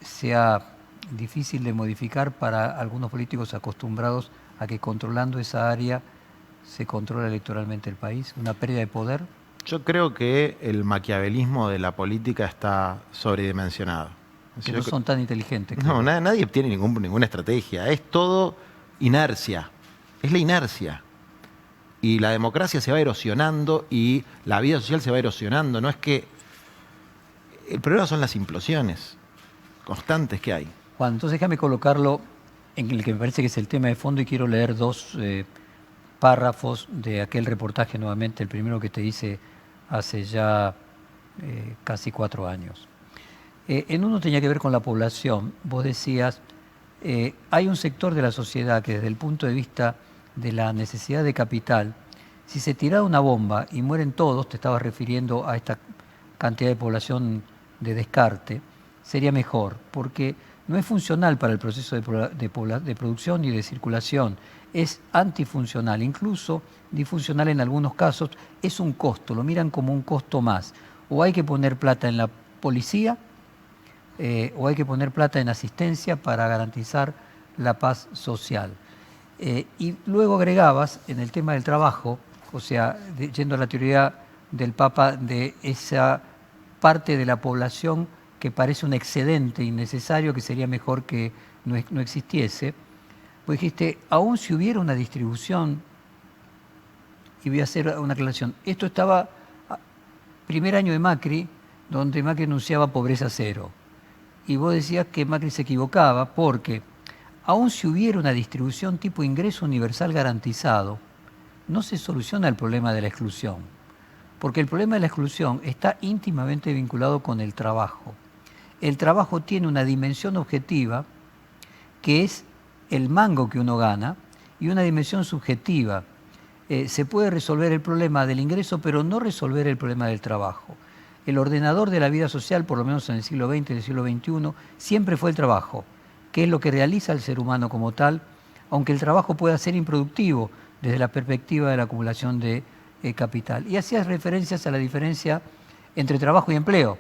sea difícil de modificar para algunos políticos acostumbrados a que controlando esa área se controla electoralmente el país? ¿Una pérdida de poder? Yo creo que el maquiavelismo de la política está sobredimensionado. Que no son tan inteligentes. No, nadie tiene ninguna estrategia. Es todo inercia. Es la inercia. Y la democracia se va erosionando y la vida social se va erosionando. No es que... El problema son las implosiones constantes que hay. Juan, entonces déjame colocarlo en el que me parece que es el tema de fondo y quiero leer dos párrafos de aquel reportaje nuevamente, el primero que te hice hace ya casi 4 años. En uno tenía que ver con la población. Vos decías, hay un sector de la sociedad que desde el punto de vista de la necesidad de capital, si se tirara una bomba y mueren todos, te estabas refiriendo a esta cantidad de población de descarte, sería mejor, porque no es funcional para el proceso de producción ni de circulación, es antifuncional, incluso disfuncional en algunos casos, es un costo, lo miran como un costo más. O hay que poner plata en la policía, o hay que poner plata en asistencia para garantizar la paz social. Y luego agregabas en el tema del trabajo, o sea, yendo a la teoría del Papa, de esa parte de la población que parece un excedente innecesario que sería mejor que no existiese. Pues dijiste, aún si hubiera una distribución, y voy a hacer una aclaración, esto estaba primer año de Macri, donde Macri anunciaba pobreza cero. Y vos decías que Macri se equivocaba porque, aún si hubiera una distribución tipo ingreso universal garantizado, no se soluciona el problema de la exclusión. Porque el problema de la exclusión está íntimamente vinculado con el trabajo. El trabajo tiene una dimensión objetiva que es el mango que uno gana y una dimensión subjetiva. Se puede resolver el problema del ingreso, pero no resolver el problema del trabajo. El ordenador de la vida social, por lo menos en el siglo XX y el siglo XXI, siempre fue el trabajo, que es lo que realiza el ser humano como tal, aunque el trabajo pueda ser improductivo desde la perspectiva de la acumulación de capital. Y hacías referencias a la diferencia entre trabajo y empleo,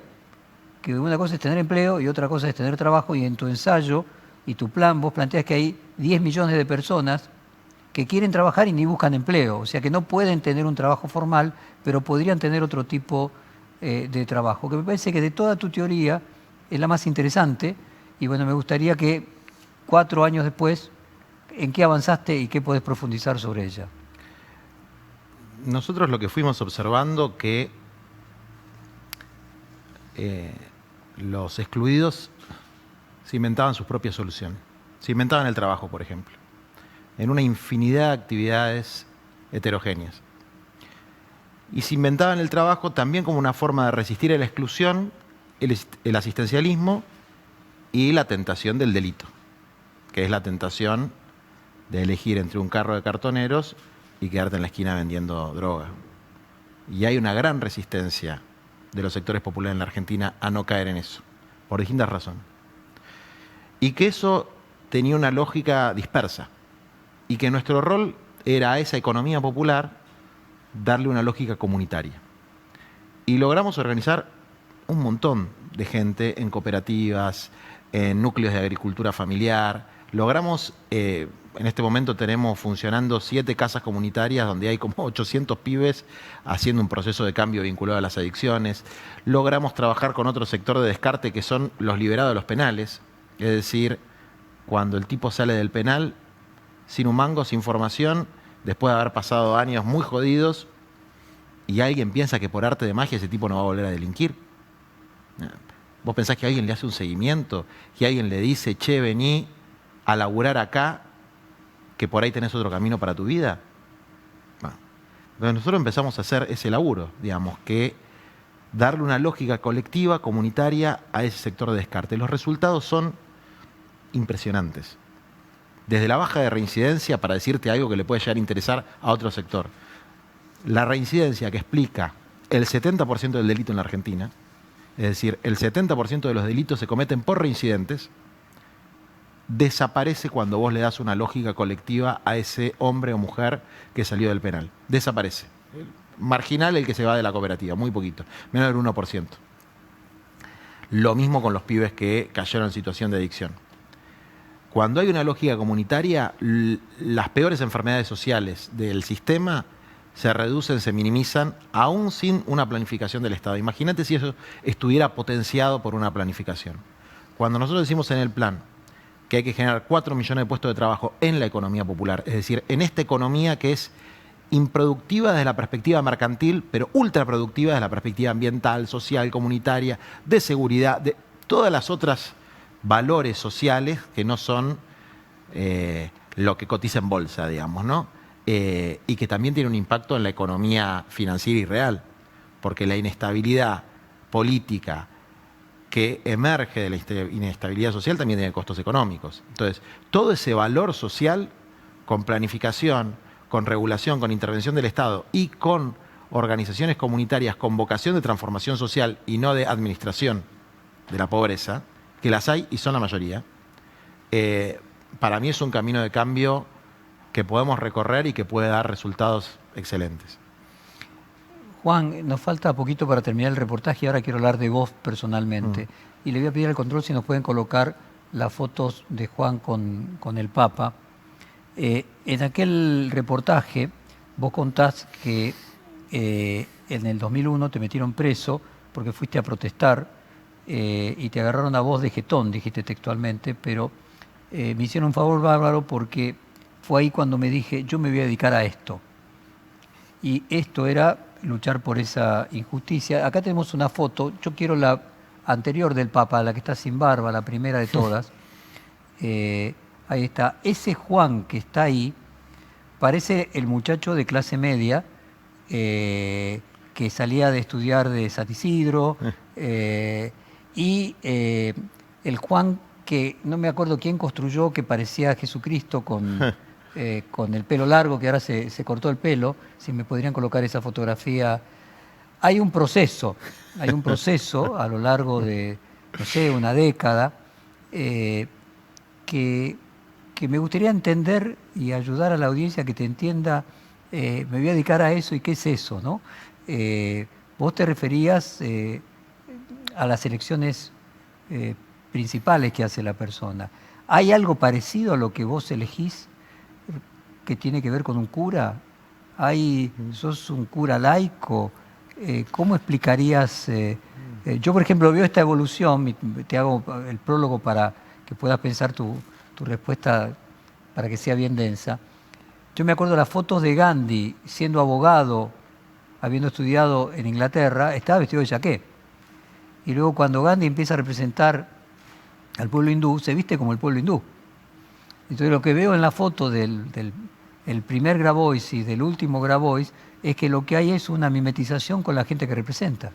que una cosa es tener empleo y otra cosa es tener trabajo, y en tu ensayo y tu plan vos planteas que hay 10 millones de personas que quieren trabajar y ni buscan empleo, o sea que no pueden tener un trabajo formal, pero podrían tener otro tipo de trabajo, que me parece que de toda tu teoría es la más interesante, y bueno, me gustaría que 4 años después, ¿en qué avanzaste y qué podés profundizar sobre ella? Nosotros lo que fuimos observando que los excluidos se inventaban sus propias soluciones. Se inventaban el trabajo, por ejemplo, en una infinidad de actividades heterogéneas. Y se inventaban el trabajo también como una forma de resistir a la exclusión, el asistencialismo y la tentación del delito, que es la tentación de elegir entre un carro de cartoneros y quedarte en la esquina vendiendo droga. Y hay una gran resistencia de los sectores populares en la Argentina a no caer en eso, por distintas razones. Y que eso tenía una lógica dispersa, y que nuestro rol era a esa economía popular darle una lógica comunitaria. Y logramos organizar un montón de gente en cooperativas, en núcleos de agricultura familiar. Logramos, en este momento tenemos funcionando 7 casas comunitarias donde hay como 800 pibes haciendo un proceso de cambio vinculado a las adicciones. Logramos trabajar con otro sector de descarte que son los liberados de los penales. Es decir, cuando el tipo sale del penal sin un mango, sin formación, después de haber pasado años muy jodidos, y alguien piensa que por arte de magia ese tipo no va a volver a delinquir. ¿Vos pensás que alguien le hace un seguimiento? ¿Que alguien le dice, che, vení a laburar acá, que por ahí tenés otro camino para tu vida? Bueno, entonces nosotros empezamos a hacer ese laburo, digamos, que darle una lógica colectiva, comunitaria, a ese sector de descarte. Los resultados son impresionantes. Desde la baja de reincidencia, para decirte algo que le puede llegar a interesar a otro sector. La reincidencia que explica el 70% del delito en la Argentina, es decir, el 70% de los delitos se cometen por reincidentes, desaparece cuando vos le das una lógica colectiva a ese hombre o mujer que salió del penal. Desaparece. Marginal el que se va de la cooperativa, muy poquito, menos del 1%. Lo mismo con los pibes que cayeron en situación de adicción. cuando hay una lógica comunitaria, las peores enfermedades sociales del sistema se reducen, se minimizan, aún sin una planificación del Estado. Imagínate si eso estuviera potenciado por una planificación. Cuando nosotros decimos en el plan que hay que generar 4 millones de puestos de trabajo en la economía popular, es decir, en esta economía que es improductiva desde la perspectiva mercantil, pero ultraproductiva desde la perspectiva ambiental, social, comunitaria, de seguridad, de todas las otras valores sociales que no son lo que cotiza en bolsa, digamos, ¿no? Y que también tiene un impacto en la economía financiera y real, porque la inestabilidad política que emerge de la inestabilidad social también tiene costos económicos. Entonces, todo ese valor social, con planificación, con regulación, con intervención del Estado y con organizaciones comunitarias con vocación de transformación social y no de administración de la pobreza, que las hay y son la mayoría, para mí es un camino de cambio que podemos recorrer y que puede dar resultados excelentes. Juan, nos falta poquito para terminar el reportaje y ahora quiero hablar de vos personalmente. Y le voy a pedir al control si nos pueden colocar las fotos de Juan con el Papa. En aquel reportaje vos contás que en el 2001 te metieron preso porque fuiste a protestar y te agarraron a vos de jetón, dijiste textualmente, pero me hicieron un favor bárbaro porque fue ahí cuando me dije, yo me voy a dedicar a esto. Y esto era luchar por esa injusticia. Acá tenemos una foto, yo quiero la anterior del Papa, la que está sin barba, la primera de todas. Ahí está. Ese Juan que está ahí parece el muchacho de clase media que salía de estudiar de San Isidro y el Juan que no me acuerdo quién construyó que parecía a Jesucristo con el pelo largo, que ahora se cortó el pelo. Si me podrían colocar esa fotografía. Hay un proceso a lo largo de, no sé, una década, que me gustaría entender y ayudar a la audiencia que te entienda. Me voy a dedicar a eso y qué es eso, ¿no? Vos te referías a las elecciones principales que hace la persona. ¿Hay algo parecido a lo que vos elegís que tiene que ver con un cura? ¿Sos un cura laico? ¿Cómo explicarías? Yo, por ejemplo, veo esta evolución, te hago el prólogo para que puedas pensar tu respuesta para que sea bien densa. Yo me acuerdo las fotos de Gandhi siendo abogado, habiendo estudiado en Inglaterra, estaba vestido de jaqué. Y luego cuando Gandhi empieza a representar al pueblo hindú, se viste como el pueblo hindú. Entonces lo que veo en la foto del primer Grabois y del último Grabois es que lo que hay es una mimetización con la gente que representa.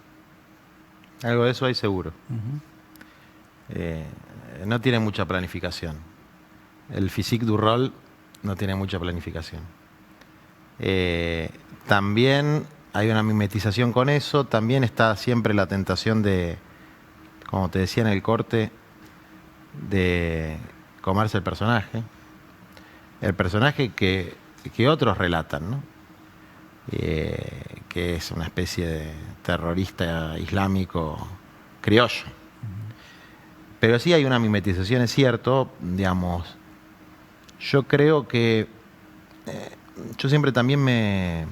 Algo de eso hay seguro. No tiene mucha planificación. El physique du rôle no tiene mucha planificación. También hay una mimetización con eso, también está siempre la tentación de, como te decía en el corte, de comerse el personaje que otros relatan, ¿no? Que es una especie de terrorista islámico criollo. Pero sí hay una mimetización, es cierto, digamos. Yo creo que yo siempre también me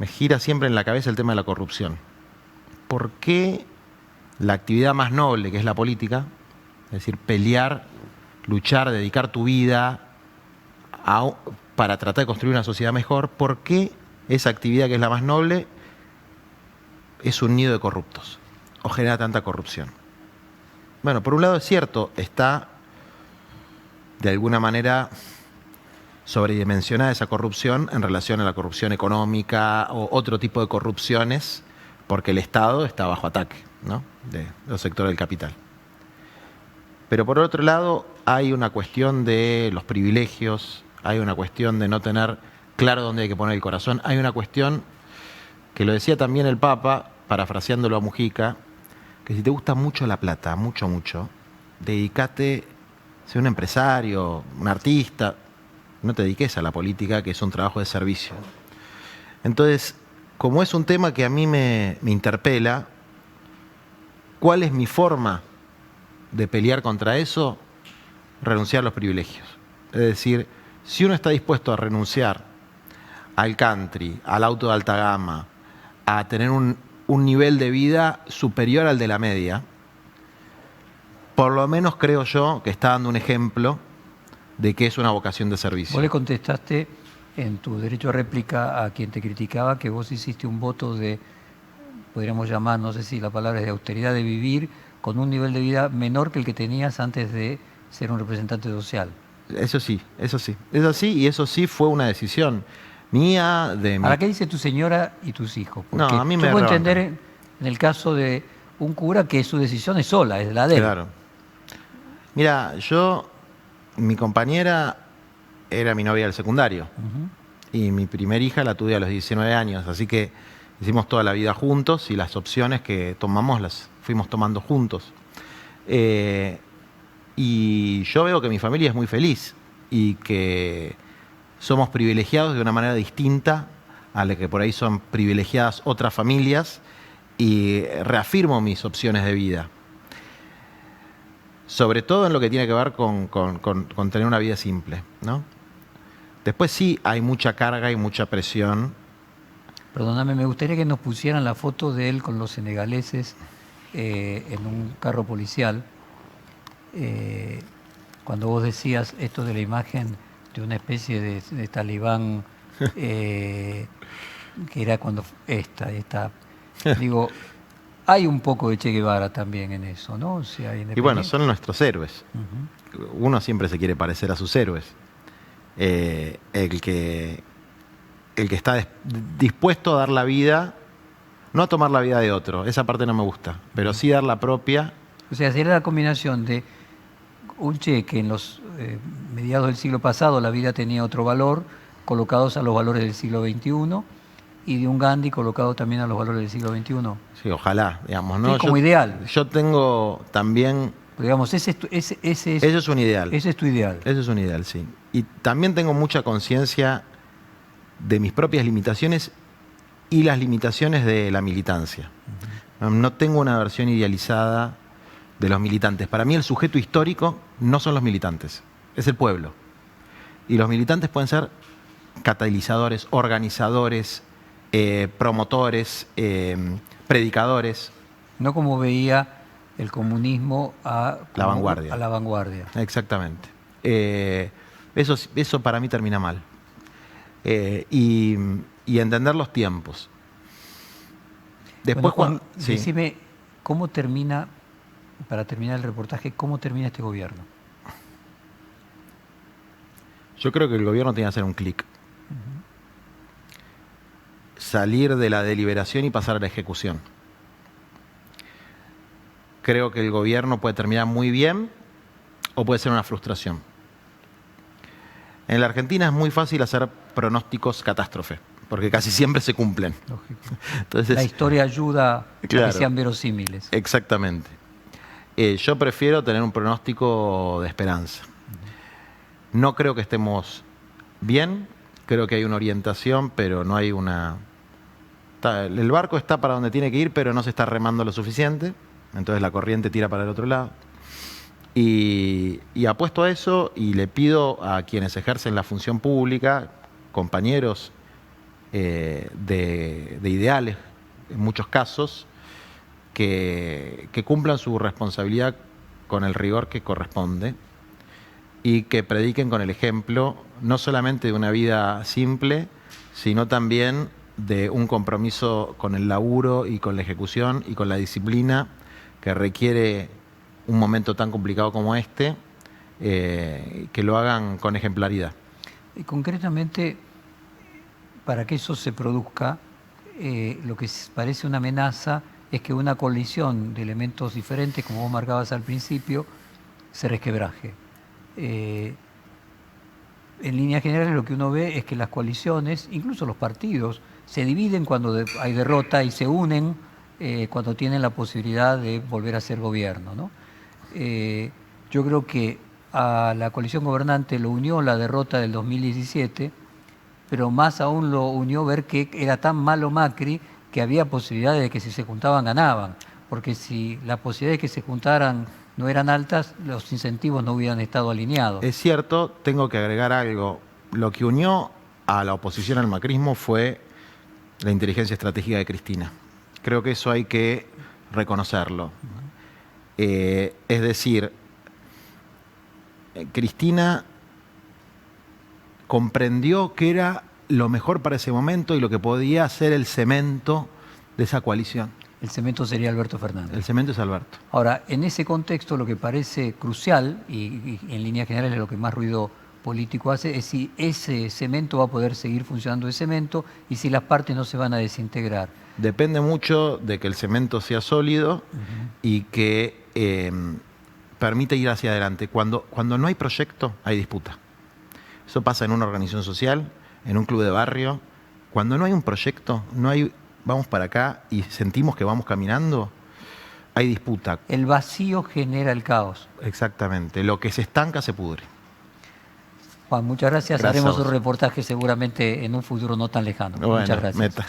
gira siempre en la cabeza el tema de la corrupción. ¿Por qué la actividad más noble, que es la política, es decir, pelear, luchar, dedicar tu vida para tratar de construir una sociedad mejor, por qué esa actividad que es la más noble es un nido de corruptos o genera tanta corrupción? Bueno, por un lado es cierto, está de alguna manera sobredimensionada esa corrupción en relación a la corrupción económica o otro tipo de corrupciones, porque el Estado está bajo ataque, ¿no?, de los sectores del capital. Pero por otro lado hay una cuestión de los privilegios, hay una cuestión de no tener claro dónde hay que poner el corazón, hay una cuestión que lo decía también el Papa, parafraseándolo a Mujica, que si te gusta mucho la plata, mucho, dedícate, sé un empresario, un artista, no te dediques a la política, que es un trabajo de servicio. Entonces, como es un tema que a mí me interpela, ¿cuál es mi forma de pelear contra eso? renunciar a los privilegios. Es decir, si uno está dispuesto a renunciar al country, al auto de alta gama, a tener un nivel de vida superior al de la media, por lo menos creo yo que está dando un ejemplo de que es una vocación de servicio. Vos le contestaste en tu derecho a réplica a quien te criticaba que vos hiciste un voto de, podríamos llamar, no sé si la palabra es de austeridad, de vivir con un nivel de vida menor que el que tenías antes de ser un representante social. Eso sí, eso sí. Es así, y eso sí fue una decisión mía, de mi... ¿Ahora qué dice tu señora y tus hijos? No, Porque a mí yo me puedo rebancan. entender en el caso de un cura que su decisión es sola, es la de él. Claro. Mira, mi compañera era mi novia del secundario. Y mi primer hija la tuve a los 19 años, así que hicimos toda la vida juntos y las opciones que tomamos las fuimos tomando juntos. Y yo veo que mi familia es muy feliz y que somos privilegiados de una manera distinta a la que por ahí son privilegiadas otras familias, y reafirmo mis opciones de vida. Sobre todo en lo que tiene que ver con tener una vida simple, ¿no? Después sí hay mucha carga y mucha presión. Perdóname, me gustaría que nos pusieran la foto de él con los senegaleses en un carro policial. Cuando vos decías esto de la imagen de una especie de talibán, que era cuando digo, hay un poco de Che Guevara también en eso, ¿no? O sea, Y bueno, son nuestros héroes. Uno siempre se quiere parecer a sus héroes. El que está dispuesto a dar la vida, no a tomar la vida de otro, esa parte no me gusta, pero sí dar la propia. O sea, sería la combinación de un Che que en los mediados del siglo pasado la vida tenía otro valor, colocados a los valores del siglo XXI, y de un Gandhi colocado también a los valores del siglo XXI. Sí, ojalá, digamos, ¿no? Sí, como ideal. Yo tengo también... Digamos, ese eso es un ideal. Ese es tu ideal. Eso es un ideal, sí. Y también tengo mucha conciencia de mis propias limitaciones y las limitaciones de la militancia. No tengo una versión idealizada de los militantes. Para mí el sujeto histórico no son los militantes, es el pueblo. Y los militantes pueden ser catalizadores, organizadores, promotores, predicadores. No como veía el comunismo a la vanguardia. A la vanguardia. Exactamente. Eso para mí termina mal. Y entender los tiempos. Después, bueno, Juan, sí. Decime, ¿cómo termina, para terminar el reportaje, cómo termina este gobierno? Yo creo que el gobierno tiene que hacer un clic. Salir de la deliberación y pasar a la ejecución. Creo que el gobierno puede terminar muy bien o puede ser una frustración. En la Argentina es muy fácil hacer pronósticos catástrofe, porque casi siempre se cumplen. Lógico. Entonces, la historia ayuda claro, a que sean verosímiles. Exactamente. Yo prefiero tener un pronóstico de esperanza. No creo que estemos bien, creo que hay una orientación, pero no hay una... El barco está para donde tiene que ir, pero no se está remando lo suficiente, entonces la corriente tira para el otro lado. Y apuesto a eso y le pido a quienes ejercen la función pública, compañeros de ideales, en muchos casos, que cumplan su responsabilidad con el rigor que corresponde y que prediquen con el ejemplo, no solamente de una vida simple, sino también de un compromiso con el laburo y con la ejecución y con la disciplina que requiere un momento tan complicado como este, que lo hagan con ejemplaridad. Y concretamente, para que eso se produzca, lo que parece una amenaza es que una colisión de elementos diferentes, como vos marcabas al principio, se resquebraje. En líneas generales lo que uno ve es que las coaliciones, incluso los partidos, se dividen cuando hay derrota y se unen cuando tienen la posibilidad de volver a ser gobierno, ¿no? Yo creo que a la coalición gobernante lo unió la derrota del 2017, pero más aún lo unió ver que era tan malo Macri que había posibilidades de que si se juntaban ganaban, porque si la posibilidad de que se juntaran no eran altas, los incentivos no hubieran estado alineados. Es cierto, tengo que agregar algo. Lo que unió a la oposición al macrismo fue la inteligencia estratégica de Cristina. Creo que eso hay que reconocerlo. Es decir, Cristina comprendió que era lo mejor para ese momento y lo que podía ser el cemento de esa coalición. El cemento sería Alberto Fernández. El cemento es Alberto. Ahora, en ese contexto lo que parece crucial, y en líneas generales lo que más ruido político hace, es si ese cemento va a poder seguir funcionando de cemento y si las partes no se van a desintegrar. Depende mucho de que el cemento sea sólido y que permite ir hacia adelante. Cuando no hay proyecto, hay disputa. Eso pasa en una organización social, en un club de barrio. Cuando no hay un proyecto, no hay vamos para acá y sentimos que vamos caminando, hay disputa. El vacío genera el caos. Exactamente. Lo que se estanca se pudre. Juan, muchas gracias. Gracias Haremos a vos. un reportaje seguramente en un futuro no tan lejano. Bueno, Muchas gracias. Meta.